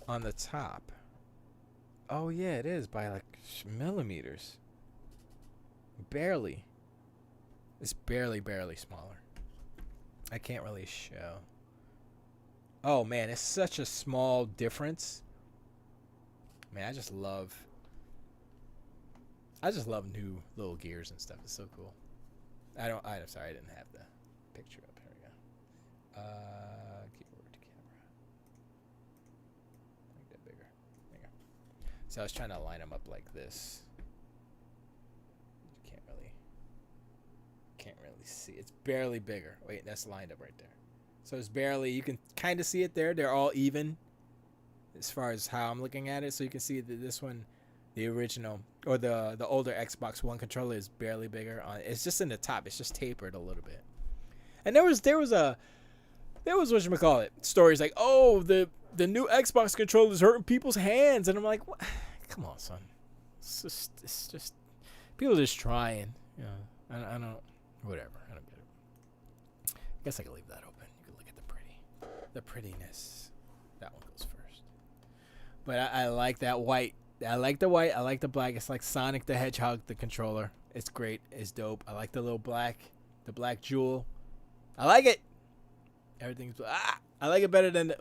on the top. Oh yeah, it is by like millimeters. Barely. It's barely smaller. I can't really show. Oh man, it's such a small difference. Man, I just love new little gears and stuff. It's so cool. I'm sorry, I didn't have the picture up. Here we go. Keyboard to camera. Make that bigger. There you go. So I was trying to line them up like this. You can't really see. It's barely bigger. Wait, that's lined up right there. So it's barely. You can kind of see it there. They're all even, as far as how I'm looking at it. So you can see that this one, the original or the older Xbox One controller, is barely bigger. It's just in the top. It's just tapered a little bit. And there was whatchamacallit, stories like, oh, the new Xbox controller is hurting people's hands, and I'm like, what? Come on, son. It's just people are just trying. You know, I don't. Whatever. I don't get it. I guess I can leave that open. You can look at the prettiness. That one goes first. But I like that white. I like the white. I like the black. It's like Sonic the Hedgehog, the controller. It's great. It's dope. I like the little black jewel. I like it. Everything's I like it better than the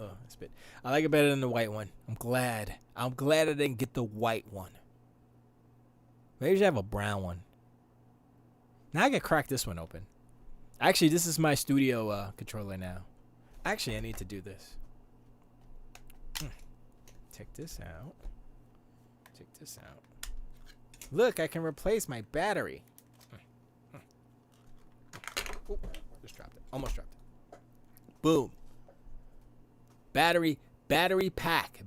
I like it better than the white one. I'm glad I didn't get the white one. Maybe I should have a brown one. Now I can crack this one open. Actually, this is my studio controller now. Actually, I need to do this. Take this out. Look, I can replace my battery. Ooh, just dropped it. Almost dropped it. Boom. Battery pack.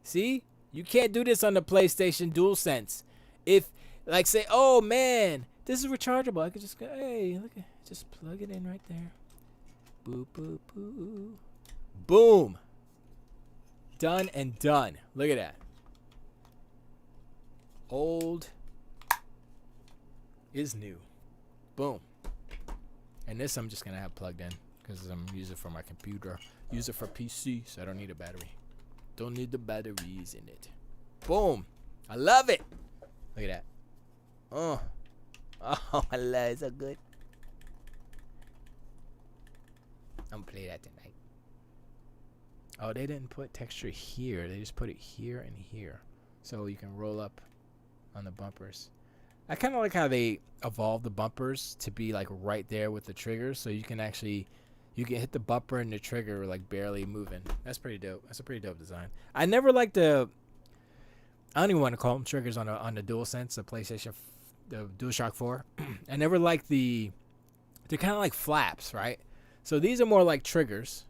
See? You can't do this on the PlayStation DualSense. If, like, say, oh man, this is rechargeable. I could just go, hey, look, just plug it in right there. Boop, boop, boop. Boom. Done and done. Look at that. Old is new. Boom. And this I'm just going to have plugged in because I'm using it for my computer. Use it for PC, so I don't need a battery. Don't need the batteries in it. Boom. I love it. Look at that. Oh, I love it. So good. I'm going to play that tonight. Oh, they didn't put texture here. They just put it here and here. So you can roll up on the bumpers. I kind of like how they evolved the bumpers to be like right there with the triggers. So you can hit the bumper and the trigger like barely moving. That's pretty dope. That's a pretty dope design. I never liked I don't even want to call them triggers on the DualSense, the PlayStation, the DualShock 4. I never liked they're kind of like flaps, right? So these are more like triggers.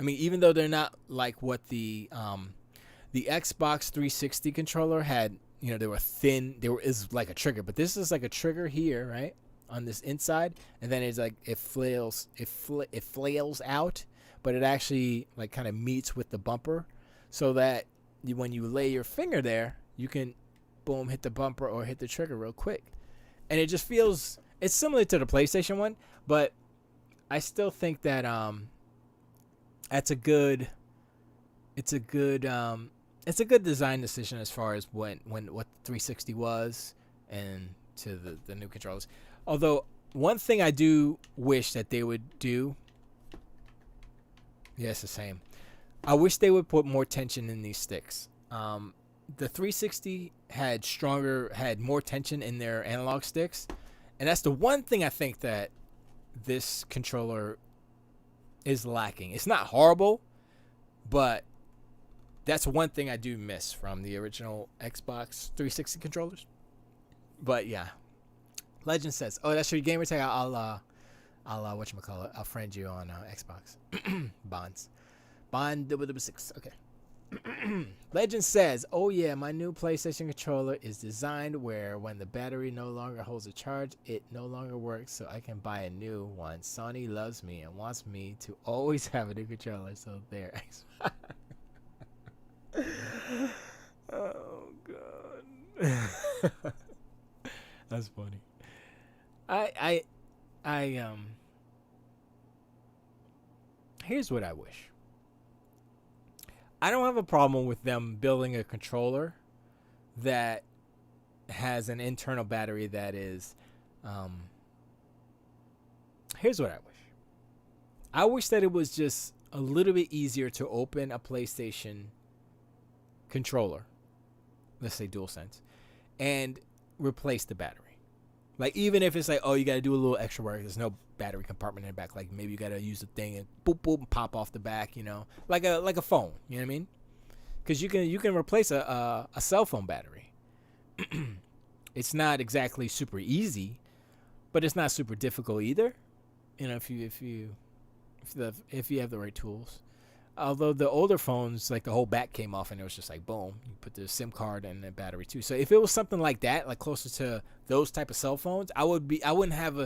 I mean, even though they're not like what the Xbox 360 controller had, you know, they were thin. Is like a trigger, but this is like a trigger here, right, on this inside, and then it's like it flails out, but it actually like kind of meets with the bumper, so that when you lay your finger there, you can, boom, hit the bumper or hit the trigger real quick, and it just feels. It's similar to the PlayStation one, but I still think that it's a good design decision as far as what 360 was and to the new controllers. Although one thing I do wish that they would do, yeah, it's the same. I wish they would put more tension in these sticks. The 360 had more tension in their analog sticks, and that's the one thing I think that this controller is lacking. It's not horrible, but that's one thing I do miss from the original Xbox 360 controllers. But yeah, Legend says, "Oh, that's your gamer tag. I'll whatchamacallit, I'll friend you on Xbox." Bond 6. Okay. Legend says, "Oh yeah, my new PlayStation controller is designed where when the battery no longer holds a charge, it no longer works, so I can buy a new one. Sony loves me and wants me to always have a new controller, so there." Oh god. That's funny. I here's what I wish. I don't have a problem with them building a controller that has an internal battery that is. Here's what I wish. I wish that it was just a little bit easier to open a PlayStation controller, let's say DualSense, and replace the battery. Like, even if it's like, oh, you got to do a little extra work. There's no battery compartment in the back. Like, maybe you got to use the thing and boop, boop, and pop off the back, you know, like a phone. You know what I mean? Because you can replace a cell phone battery. It's not exactly super easy, but it's not super difficult either. You know, if you have the right tools. Although the older phones, like the whole back came off and it was just like boom, you put the SIM card and the battery too. So if it was something like that, like closer to those type of cell phones, I wouldn't have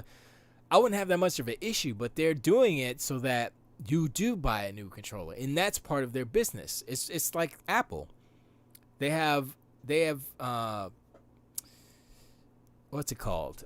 that much of an issue. But they're doing it so that you do buy a new controller, and that's part of their business. It's like Apple. They have what's it called?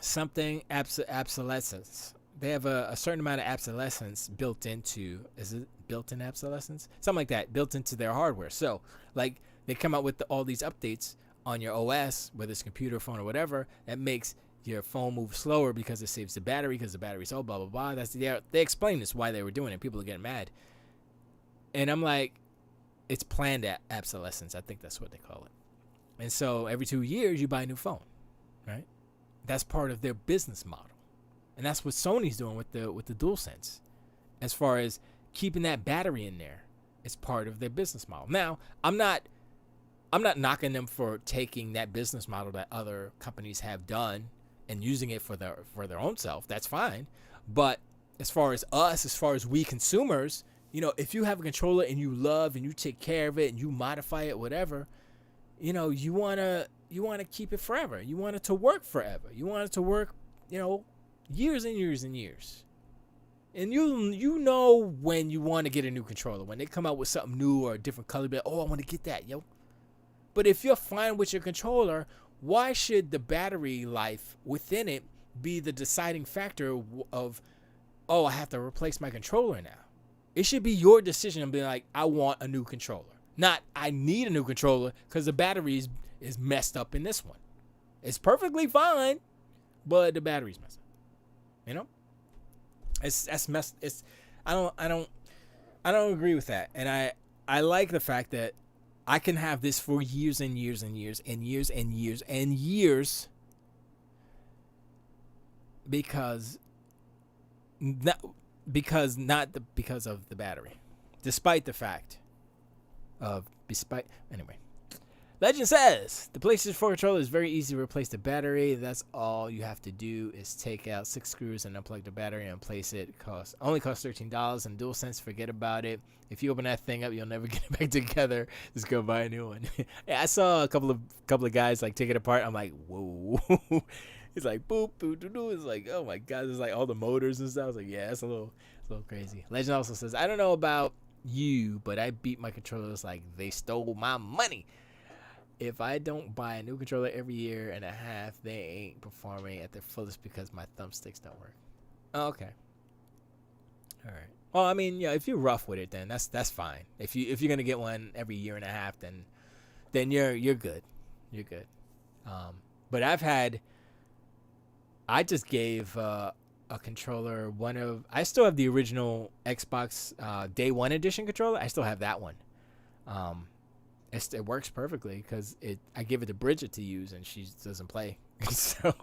Something obsolescence. They have a certain amount of obsolescence built into, is it built-in obsolescence? Something like that, built into their hardware. So, like, they come out with all these updates on your OS, whether it's computer, phone, or whatever, that makes your phone move slower because it saves the battery, because the battery's blah, blah, blah. They explain this, why they were doing it. People are getting mad. And I'm like, it's planned obsolescence. I think that's what they call it. And so, every 2 years, you buy a new phone, right? That's part of their business model. And that's what Sony's doing with the DualSense. As far as keeping that battery in there, it's part of their business model. Now, I'm not knocking them for taking that business model that other companies have done and using it for their own self. That's fine. But as far as us, as far as we consumers, you know, if you have a controller and you love and you take care of it and you modify it, whatever, you know, you wanna keep it forever. You want it to work forever. You want it to work, you know, years and years and years. And you know when you want to get a new controller. When they come out with something new or a different color, be like, oh, I want to get that, yo. But if you're fine with your controller, why should the battery life within it be the deciding factor of, oh, I have to replace my controller now? It should be your decision to be like, I want a new controller. Not, I need a new controller because the battery is messed up in this one. It's perfectly fine, but the battery's messed up. You know, I don't agree with that, and I like the fact that I can have this for years and years and years and years and years and years because of the battery, despite anyway. Legend says the PlayStation 4 controller is very easy to replace the battery. That's all you have to do is take out 6 screws and unplug the battery and place it. Only costs $13, and DualSense, forget about it. If you open that thing up, you'll never get it back together. Just go buy a new one. Yeah, I saw a couple of guys like take it apart. I'm like, whoa. It's like boop, boop, doo, doo. It's like, oh my god, it's like all the motors and stuff. I was like, yeah, it's a little crazy. Legend also says, I don't know about you, but I beat my controllers like they stole my money. If I don't buy a new controller every year and a half, they ain't performing at their fullest because my thumbsticks don't work. Oh, okay. All right. Well, I mean, yeah, if you're rough with it, then that's fine. If you're gonna get one every year and a half, then you're good. You're good. But I just gave a controller I still have the original Xbox Day One Edition controller. I still have that one. It works perfectly because I give it to Bridget to use and she doesn't play. So,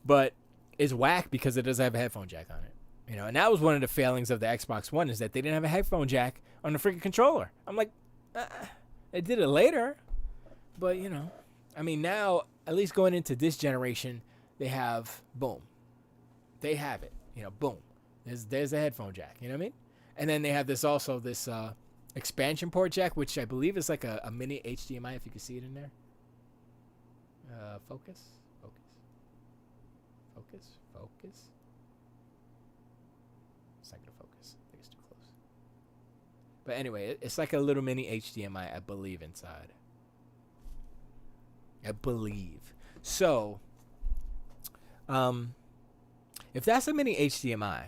but it's whack because it doesn't have a headphone jack on it. You know, and that was one of the failings of the Xbox One is that they didn't have a headphone jack on the freaking controller. I'm like, they did it later, but you know, I mean now at least going into this generation, they have they have it. You know, boom, there's a headphone jack. You know what I mean? And then they have this expansion port jack, which I believe is like a mini HDMI, if you can see it in there. Focus. It's not gonna focus. I think it's too close. But anyway, it's like a little mini HDMI, I believe, inside. I believe. So, if that's a mini HDMI,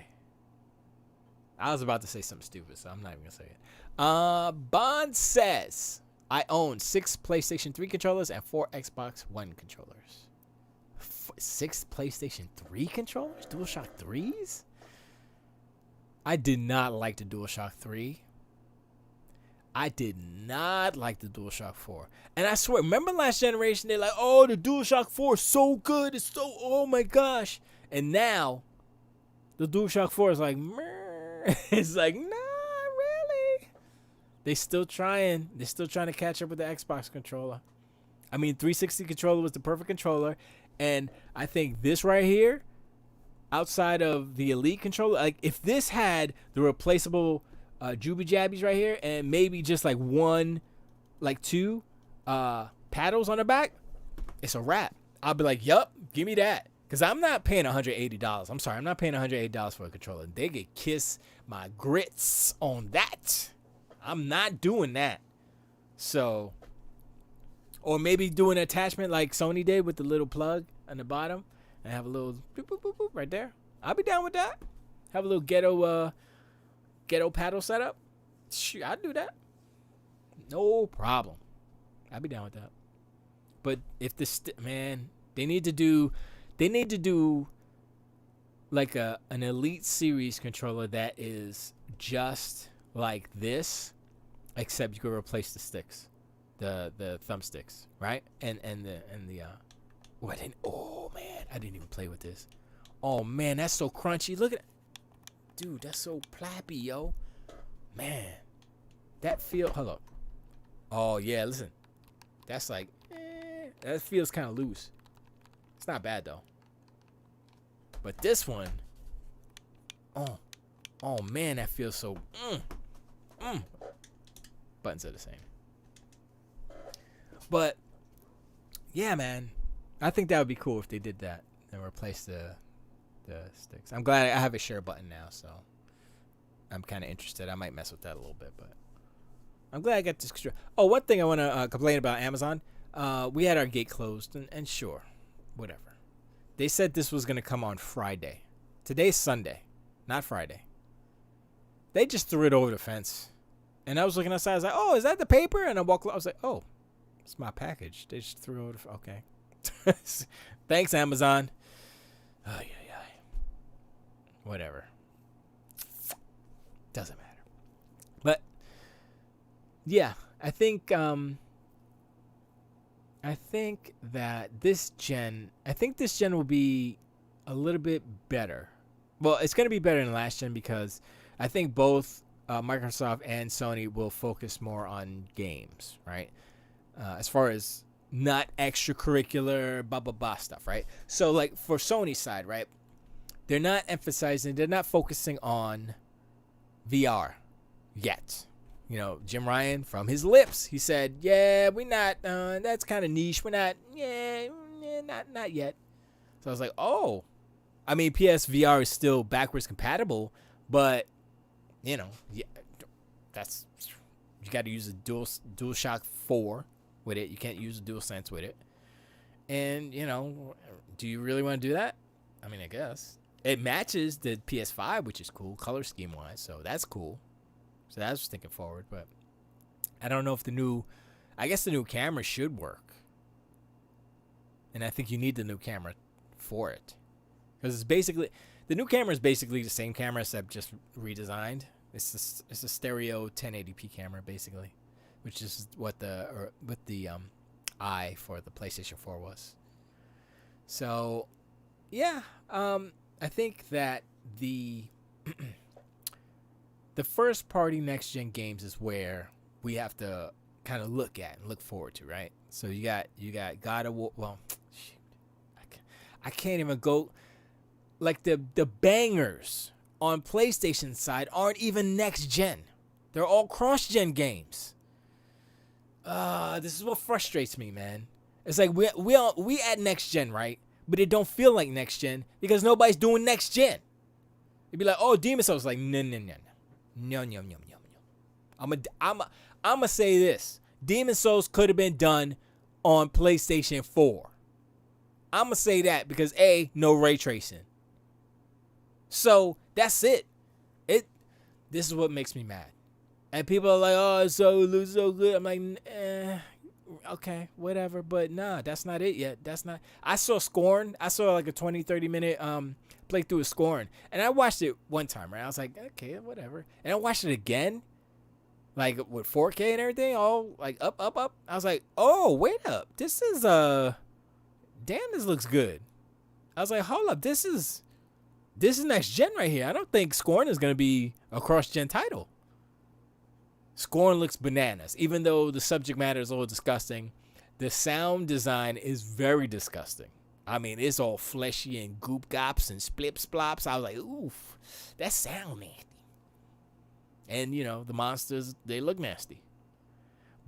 I was about to say something stupid, so I'm not even gonna say it. Bond says I own 6 PlayStation 3 controllers and 4 Xbox One controllers. 6 PlayStation 3 controllers? DualShock 3s? I did not like the DualShock 3. I did not like the DualShock 4. And I swear, remember last generation, they're like, oh, the DualShock 4 is so good. It's so, oh my gosh. And now, the DualShock 4 is like, it's like, nah, really? They're still trying to catch up with the Xbox controller. I mean, 360 controller was the perfect controller. And I think this right here, outside of the Elite controller, like if this had the replaceable Jubby Jabbies right here and maybe just like 2 paddles on the back, it's a wrap. I'll be like, yup, give me that. Because I'm not paying $180. I'm sorry, I'm not paying $180 for a controller. They could kiss my grits on that. I'm not doing that. So, or maybe do an attachment like Sony did with the little plug on the bottom and have a little boop, boop, boop, boop right there. I'll be down with that. Have a little ghetto paddle setup. Shoot, I'd do that. No problem. I'd be down with that. But if this man, they need to do like an Elite Series controller that is just like this, except you could replace the sticks, the thumbsticks, right? And the oh man, I didn't even play with this. Oh man, that's so crunchy. Look at it. Dude, that's so plappy, yo. Man. That feel, hold up. Oh yeah, listen. That's like, that feels kind of loose. It's not bad though. But this one, oh man, that feels so, Buttons are the same. But, yeah, man. I think that would be cool if they did that and replace the sticks. I'm glad I have a share button now, so I'm kind of interested. I might mess with that a little bit, but I'm glad I got this. Oh, one thing I want to complain about Amazon. We had our gate closed, and sure, whatever. They said this was going to come on Friday. Today's Sunday, not Friday. They just threw it over the fence. And I was looking outside. I was like, oh, is that the paper? And I walked. I was like, oh, it's my package. They just threw it over. Okay. Thanks, Amazon. Oh, yeah. Whatever. Doesn't matter. But, yeah, I think that this gen will be a little bit better. Well, it's going to be better than last gen because I think both Microsoft and Sony will focus more on games, right? As far as not extracurricular blah blah blah stuff, right? So like for Sony's side, right? They're not focusing on VR yet. You know, Jim Ryan, from his lips, he said, yeah, we're not, that's kind of niche. We're not, not yet. So I was like, oh. I mean, PSVR is still backwards compatible, but, you know, yeah, you got to use a DualShock 4 with it. You can't use a DualSense with it. And, you know, do you really want to do that? I mean, I guess. It matches the PS5, which is cool, color scheme-wise, so that's cool. So that's thinking forward, but I don't know if the new camera should work. And I think you need the new camera for it. Because the new camera is basically the same camera except just redesigned. It's a stereo 1080p camera basically, which is what the eye for the PlayStation 4 was. So, yeah, I think that the first party next gen games is where we have to kind of look at and look forward to, right? So you got God of War. Well, shoot, I can't even go. Like the bangers on PlayStation side aren't even next gen. They're all cross gen games. This is what frustrates me, man. It's like we at next gen, right? But it don't feel like next gen because nobody's doing next gen. It'd be like, oh, Demon Souls, like no. I'ma say this: Demon Souls could have been done on PlayStation 4. I'ma say that because no ray tracing. So that's it. This is what makes me mad. And people are like, oh, it's so good. I'm like, okay, whatever. But nah, that's not it yet. That's not. I saw Scorn. I saw like a 20, 30 minute playthrough of Scorn. And I watched it one time, right? I was like, okay, whatever. And I watched it again, like with 4K and everything, all like up. I was like, oh, wait up. This is, damn, this looks good. I was like, hold up. This is next gen right here. I don't think Scorn is going to be a cross-gen title. Scorn looks bananas. Even though the subject matter is a little disgusting, the sound design is very disgusting. I mean, it's all fleshy and goop gops and splip splops. I was like, oof, that sound nasty. And, you know, the monsters, they look nasty.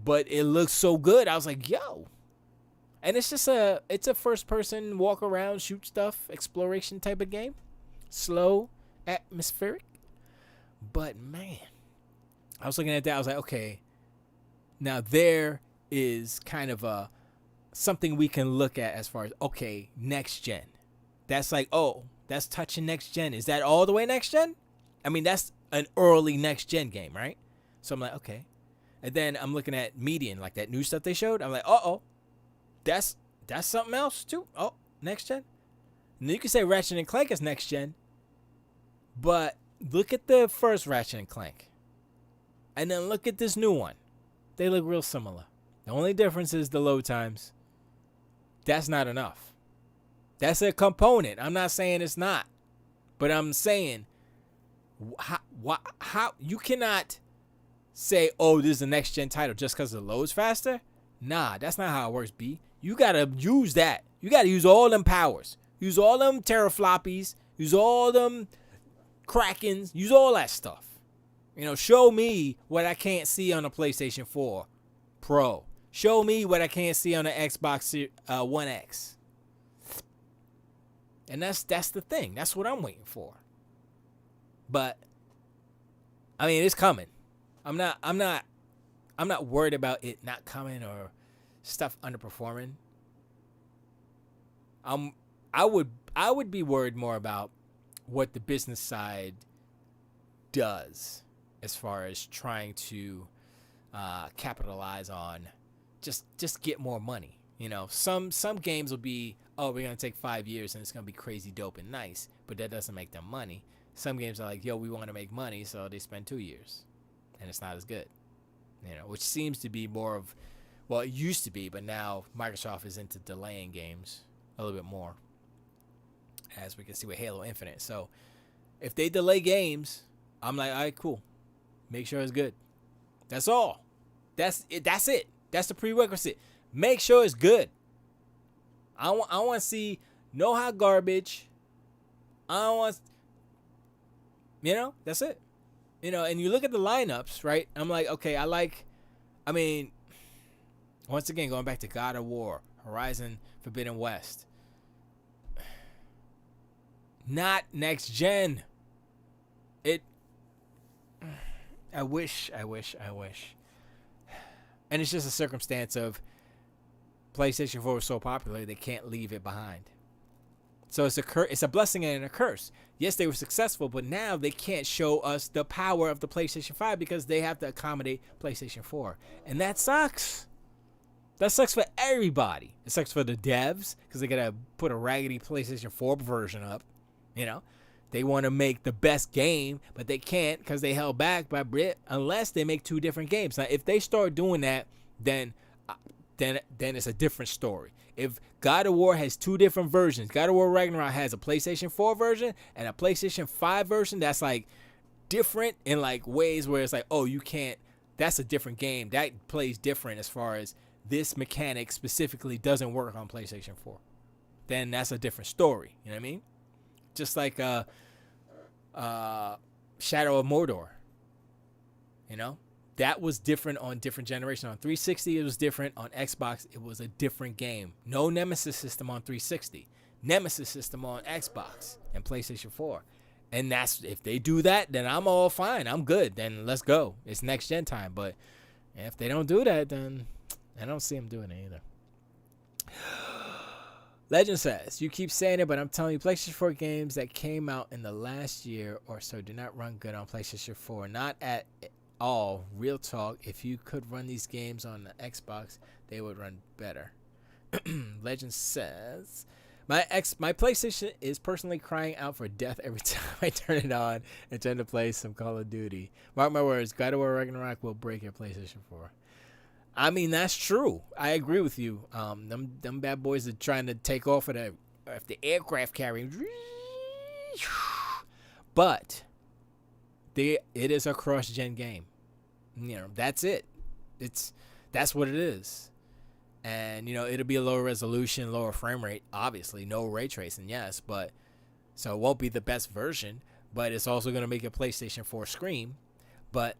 But it looks so good. I was like, yo. And it's just it's a first-person walk-around, shoot stuff, exploration type of game. Slow, atmospheric. But, man. I was looking at that. I was like, okay, now there is kind of something we can look at as far as, okay, next gen. That's like, oh, that's touching next gen. Is that all the way next gen? I mean, that's an early next gen game, right? So I'm like, okay. And then I'm looking at Median, like that new stuff they showed. I'm like, that's something else too. Oh, next gen. And you can say Ratchet and Clank is next gen, but look at the first Ratchet and Clank. And then look at this new one. They look real similar. The only difference is the load times. That's not enough. That's a component. I'm not saying it's not. But I'm saying, how you cannot say, oh, this is a next-gen title just because the load's faster? Nah, that's not how it works, B. You got to use that. You got to use all them powers. Use all them terafloppies. Use all them Krakens. Use all that stuff. You know, show me what I can't see on a PlayStation 4 Pro. Show me what I can't see on the Xbox One X. And that's the thing. That's what I'm waiting for. But I mean, it's coming. I'm not worried about it not coming or stuff underperforming. I would be worried more about what the business side does as far as trying to capitalize on just get more money. You know, some games will be, oh, we're going to take 5 years and it's going to be crazy dope and nice, but that doesn't make them money. Some games are like, yo, we want to make money, so they spend 2 years and it's not as good. You know, which seems to be more of, well, it used to be, but now Microsoft is into delaying games a little bit more, as we can see with Halo Infinite. So if they delay games, I'm like, all right, cool. Make sure it's good. That's all. That's it. That's the prerequisite. Make sure it's good. I want to see no hot garbage. I don't want, you know, that's it. You know, and you look at the lineups, right? I'm like, okay, I mean, once again, going back to God of War, Horizon Forbidden West. Not next gen. I wish. And it's just a circumstance of PlayStation 4 was so popular, they can't leave it behind. So it's a blessing and a curse. Yes, they were successful, but now they can't show us the power of the PlayStation 5 because they have to accommodate PlayStation 4. And that sucks. That sucks for everybody. It sucks for the devs because they got to put a raggedy PlayStation 4 version up. You know, they want to make the best game, but they can't because they held back by Brit unless they make two different games. Now, if they start doing that, then it's a different story. If God of War has two different versions, God of War Ragnarok has a PlayStation 4 version and a PlayStation 5 version that's like different in like ways where it's like, oh, you can't, that's a different game. That plays different as far as this mechanic specifically doesn't work on PlayStation 4. Then that's a different story. You know what I mean? Just like Shadow of Mordor. You know? That was different on different generations. On 360, it was different. On Xbox, it was a different game. No Nemesis system on 360. Nemesis system on Xbox and PlayStation 4. And that's, if they do that, then I'm all fine. I'm good. Then let's go. It's next gen time. But if they don't do that, then I don't see them doing it either. Legend says, you keep saying it, but I'm telling you, PlayStation 4 games that came out in the last year or so do not run good on PlayStation 4. Not at all. Real talk. If you could run these games on the Xbox, they would run better. Legend says, my PlayStation is personally crying out for death every time I turn it on and tend to play some Call of Duty. Mark my words, God of War Ragnarok will break your PlayStation 4. I mean, that's true. I agree with you. Them bad boys are trying to take off at the aircraft carrier. But it is a cross-gen game. You know, that's it. That's what it is. And, you know, it'll be a lower resolution, lower frame rate, obviously. No ray tracing, yes. But so it won't be the best version. But it's also going to make a PlayStation 4 scream. But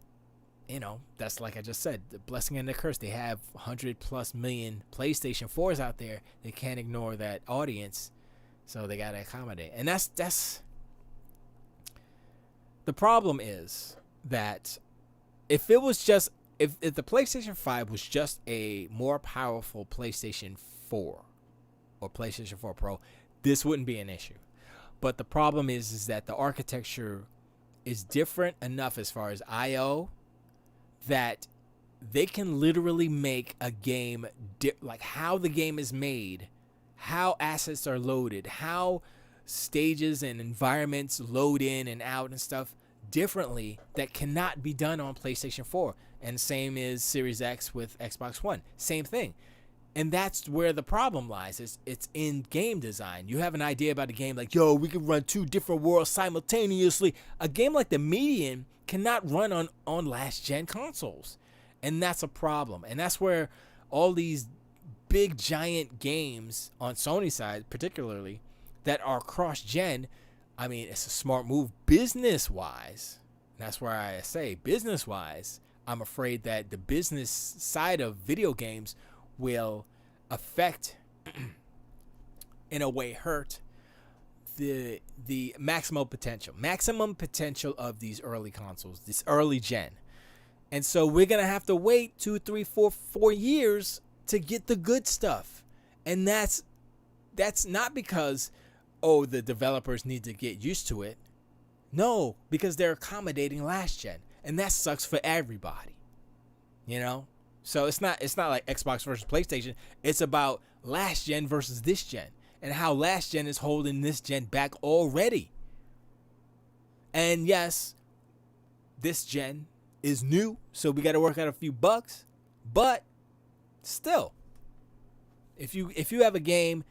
you know, that's like I just said, the blessing and the curse. They have 100+ million PlayStation 4s out there. They can't ignore that audience, so they gotta accommodate. And that's the problem is that if the PlayStation 5 was just a more powerful PlayStation 4 or PlayStation 4 Pro, this wouldn't be an issue. But the problem is that the architecture is different enough as far as I/O that they can literally make a game like how the game is made, how assets are loaded, how stages and environments load in and out and stuff differently that cannot be done on PlayStation 4. And same is Series X with Xbox One. Same thing. And that's where the problem lies. It's in game design. You have an idea about a game like, yo, we can run 2 different worlds simultaneously. A game like The Medium cannot run on last-gen consoles. And that's a problem. And that's where all these big, giant games on Sony's side, particularly, that are cross-gen, I mean, it's a smart move business-wise. That's where I say business-wise, I'm afraid that the business side of video games will affect, in a way, hurt the maximum potential of these early consoles, this early gen. And so we're gonna have to wait 2, 3, 4 years to get the good stuff. And that's not because the developers need to get used to it. No, because they're accommodating last gen, and that sucks for everybody. You know? So it's not like Xbox versus PlayStation. It's about last gen versus this gen, and how last gen is holding this gen back already. And yes, this gen is new, so we got to work out a few bugs. But still, if you have a game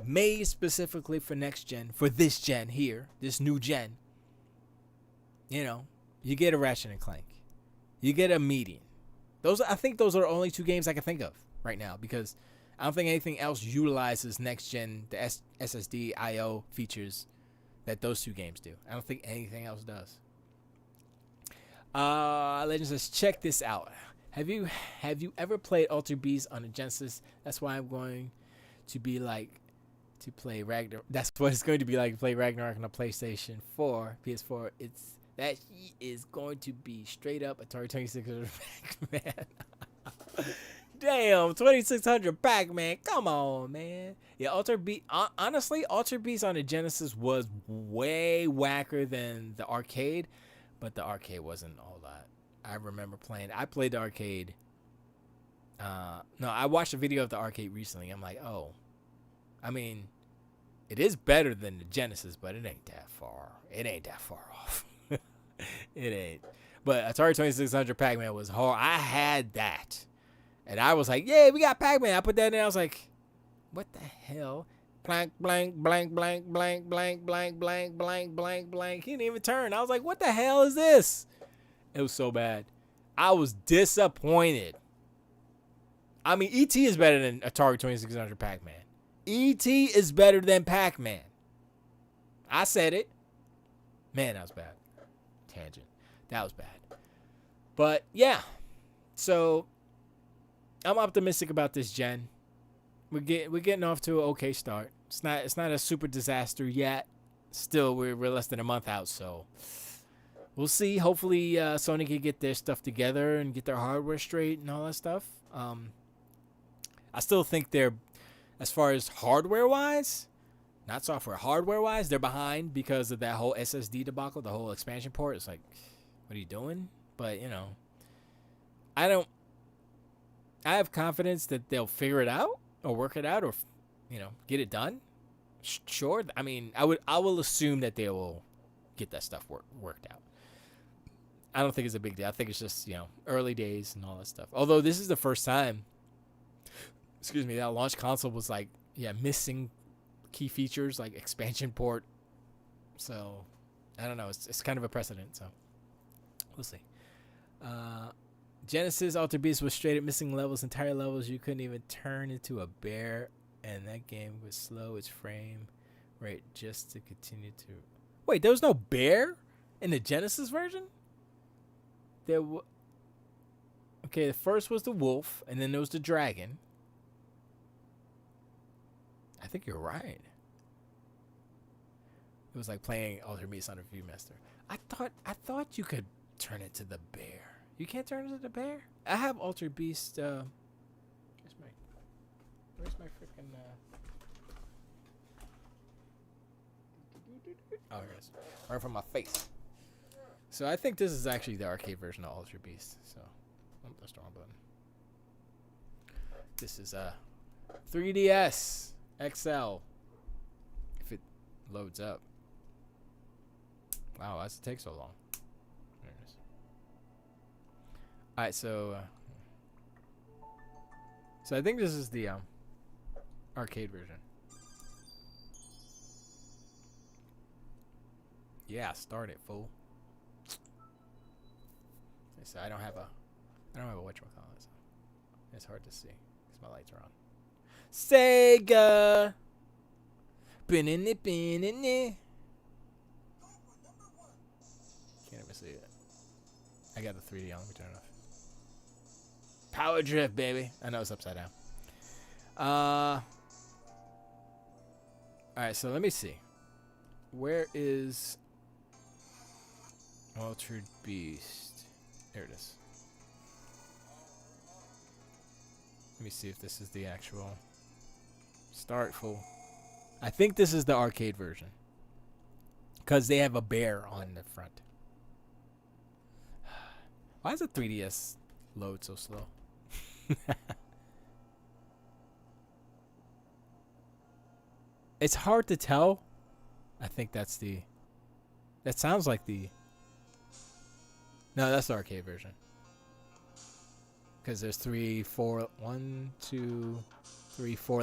made specifically for next gen, for this gen here, this new gen, you know, you get a Ratchet and Clank, you get a Medium. I think those are the only 2 games I can think of right now, because I don't think anything else utilizes next gen, the SSD I/O features that those 2 games do. I don't think anything else does. Legend says, check this out. Have you ever played Alter Beast on a Genesis? That's why I'm going to be like to play Ragnarok. That's what it's going to be like to play Ragnarok on a PlayStation 4, PS4. That is going to be straight up Atari 2600 Pac-Man. Damn, 2600 Pac-Man. Come on, man. Yeah, Alter Beast. Honestly, Alter Beast on the Genesis was way whacker than the arcade, but the arcade wasn't all that. I remember playing. I played the arcade. No, I watched a video of the arcade recently. I'm like, oh, I mean, it is better than the Genesis, but it ain't that far. It ain't that far off. It ain't. But Atari 2600 Pac-Man was hard. I had that. And I was like, yeah, we got Pac-Man. I put that in. I was like, what the hell? Blank, blank, blank, blank, blank, blank, blank, blank, blank, blank, blank. He didn't even turn. I was like, what the hell is this? It was so bad. I was disappointed. I mean, E.T. is better than Atari 2600 Pac-Man. E.T. is better than Pac-Man. I said it. Man, that was bad. Tangent. That was bad. But yeah. So I'm optimistic about this gen. We're getting off to an okay start. It's not a super disaster yet. Still, we're less than a month out, so we'll see. Hopefully, Sony can get their stuff together and get their hardware straight and all that stuff. I still think As far as hardware-wise, not software, hardware-wise, they're behind because of that whole SSD debacle, the whole expansion port. It's like, what are you doing? But, you know, I have confidence that they'll figure it out or work it out or, you know, get it done. Sure. I mean, I will assume that they will get that stuff worked out. I don't think it's a big deal. I think it's just, you know, early days and all that stuff. Although this is the first time, that launch console was like, missing key features like expansion port. So, I don't know. It's kind of a precedent. So, we'll see. Genesis Alter Beast was straight up missing levels, entire levels. You couldn't even turn into a bear, and that game would slow its frame rate just to continue to. Wait, there was no bear in the Genesis version? Okay, the first was the wolf, and then there was the dragon. I think you're right. It was like playing Alter Beast on a Viewmaster. I thought you could turn it to the bear. You can't turn it to the bear? I have Alter Beast. Where's my freaking? Oh, here it is. Right from my face. So I think this is actually the arcade version of Alter Beast. So, that's the wrong button. This is 3DS XL. If it loads up. Wow, why does it take so long? There it is. Alright, so I think this is the arcade version. Yeah, start it, fool. So I don't have a whatchamacallit, so it's hard to see because my lights are on. Sega. Can't even see it. I got the 3D on. Let me turn it off. Power drift, baby. I know it's upside down. Alright, so let me see. Where is Altered Beast? There it is. Let me see if this is the actual start, fool. I think this is the arcade version. Because they have a bear on the front. Why does the 3DS load so slow? It's hard to tell. I think that sounds like the. No, that's the arcade version. Because there's 4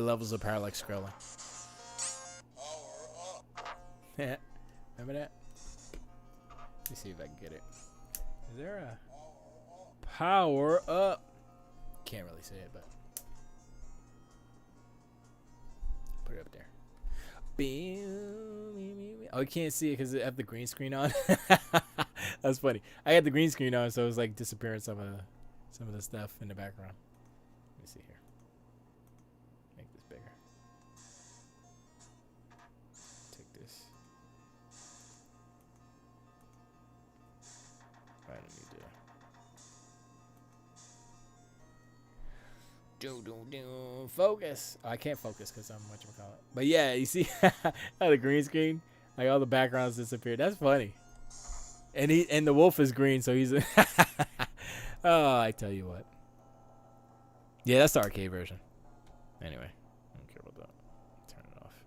levels of parallax scrolling. Yeah. Remember that? Let me see if I can get it. Is there a power up? Can't really say it, but put it up there. Oh, you can't see it because I have the green screen on. That's funny. I had the green screen on, so it was like disappearing some of the stuff in the background. Let me see here. Make this bigger. Take this. I don't need to. Focus. Oh, I can't focus because I'm whatchamacallit. But yeah, you see how the green screen, like all the backgrounds disappeared. That's funny. And the wolf is green, so he's. Oh, I tell you what. Yeah, that's the arcade version. Anyway, I don't care about that. Turn it off.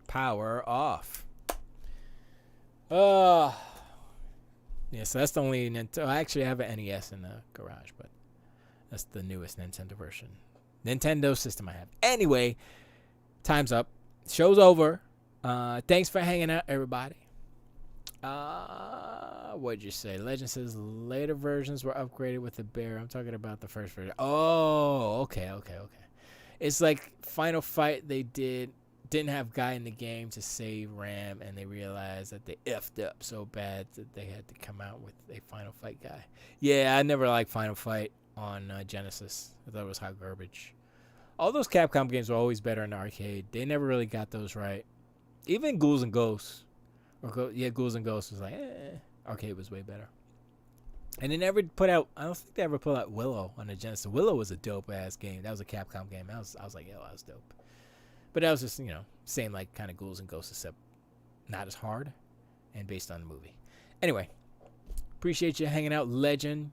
Power off. Yeah, so that's the only Nintendo. I actually have an NES in the garage, but that's the newest Nintendo version. Nintendo system I have. Anyway, time's up. Show's over. Thanks for hanging out, everybody. What'd you say? Legend says later versions were upgraded with the bear. I'm talking about the first version. Oh, okay. It's like Final Fight. They didn't have Guy in the game to save RAM, and they realized that they effed up so bad that they had to come out with a Final Fight Guy. Yeah, I never liked Final Fight on Genesis. I thought it was hot garbage. All those Capcom games were always better in the arcade. They never really got those right. Even Ghouls and Ghosts. Ghouls and Ghosts was like, arcade was way better. And they never put out. I don't think they ever put out Willow on the Genesis. Willow was a dope ass game. That was a Capcom game. I was like, yo, that was dope. But that was just same like kind of Ghouls and Ghosts, except not as hard and based on the movie. Anyway, appreciate you hanging out, Legend,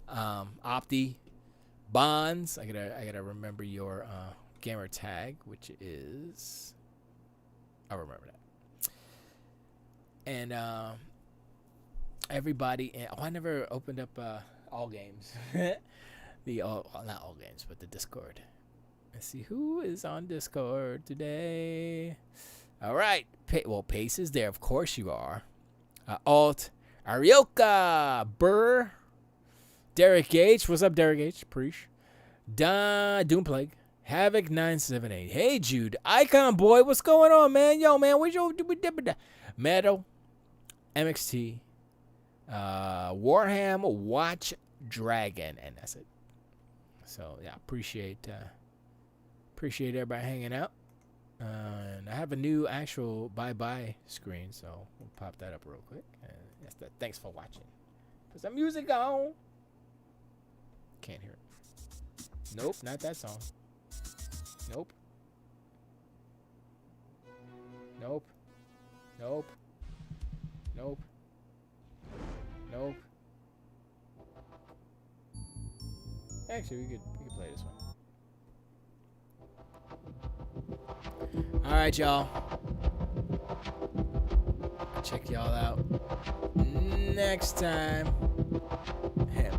Opti, Bonds. I gotta remember your gamer tag, which is I'll remember that. And everybody, I never opened up all games. Not all games, but the Discord. Let's see who is on Discord today. All right, Pace is there. Of course you are. Alt, Arioka, Burr, Derek H. What's up, Derek H? Preach. Doomplague, Havoc 978. Hey Jude, Icon Boy, what's going on, man? Yo, man, where's your Meadow, MXT, Warham, Watch Dragon, and that's it. So yeah, appreciate everybody hanging out. And I have a new actual bye screen, so we'll pop that up real quick. That's that. Thanks for watching. Put some music on. Can't hear it. Nope, not that song. Nope. Nope. Nope. Nope. Nope. Actually, we could play this one. All right, y'all. Check y'all out next time.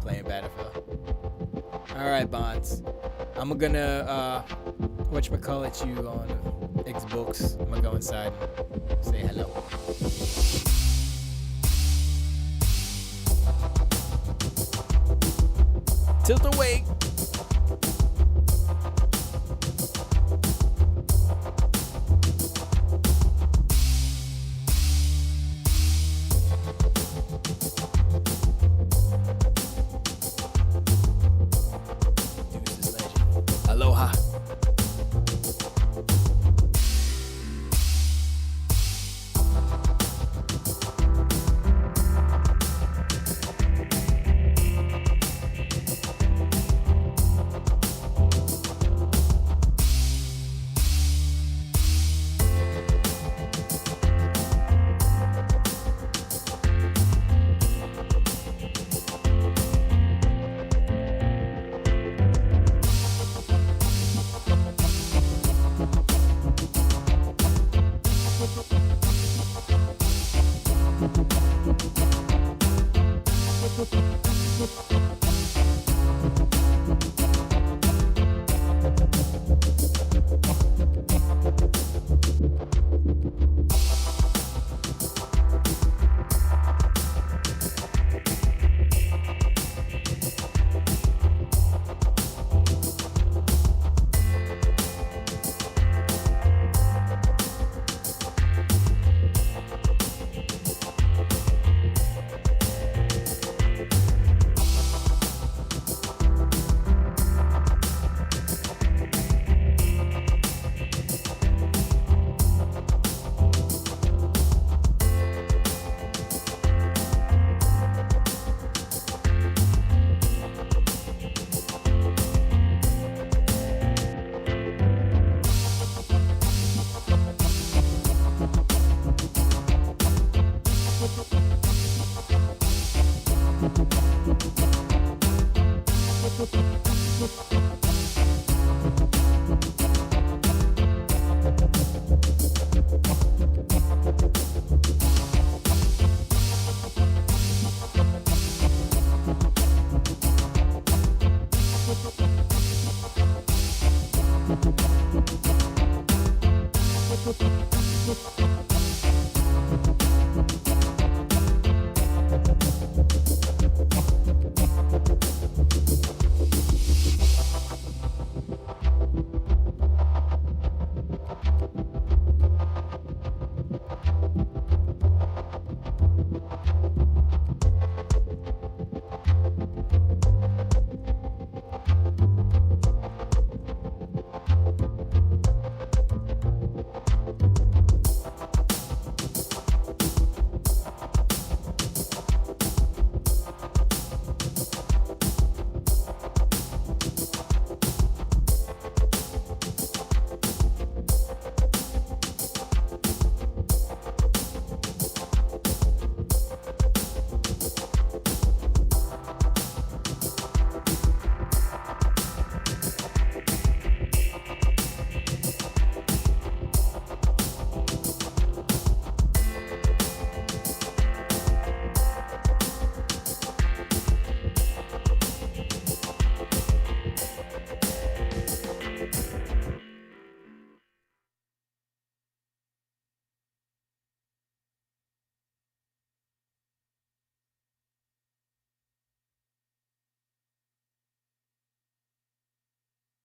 Playing Battlefield. All right, Bonds. I'm gonna whatchamacallit you on Xbox. I'm gonna go inside and say hello. Tilt away. Thank you.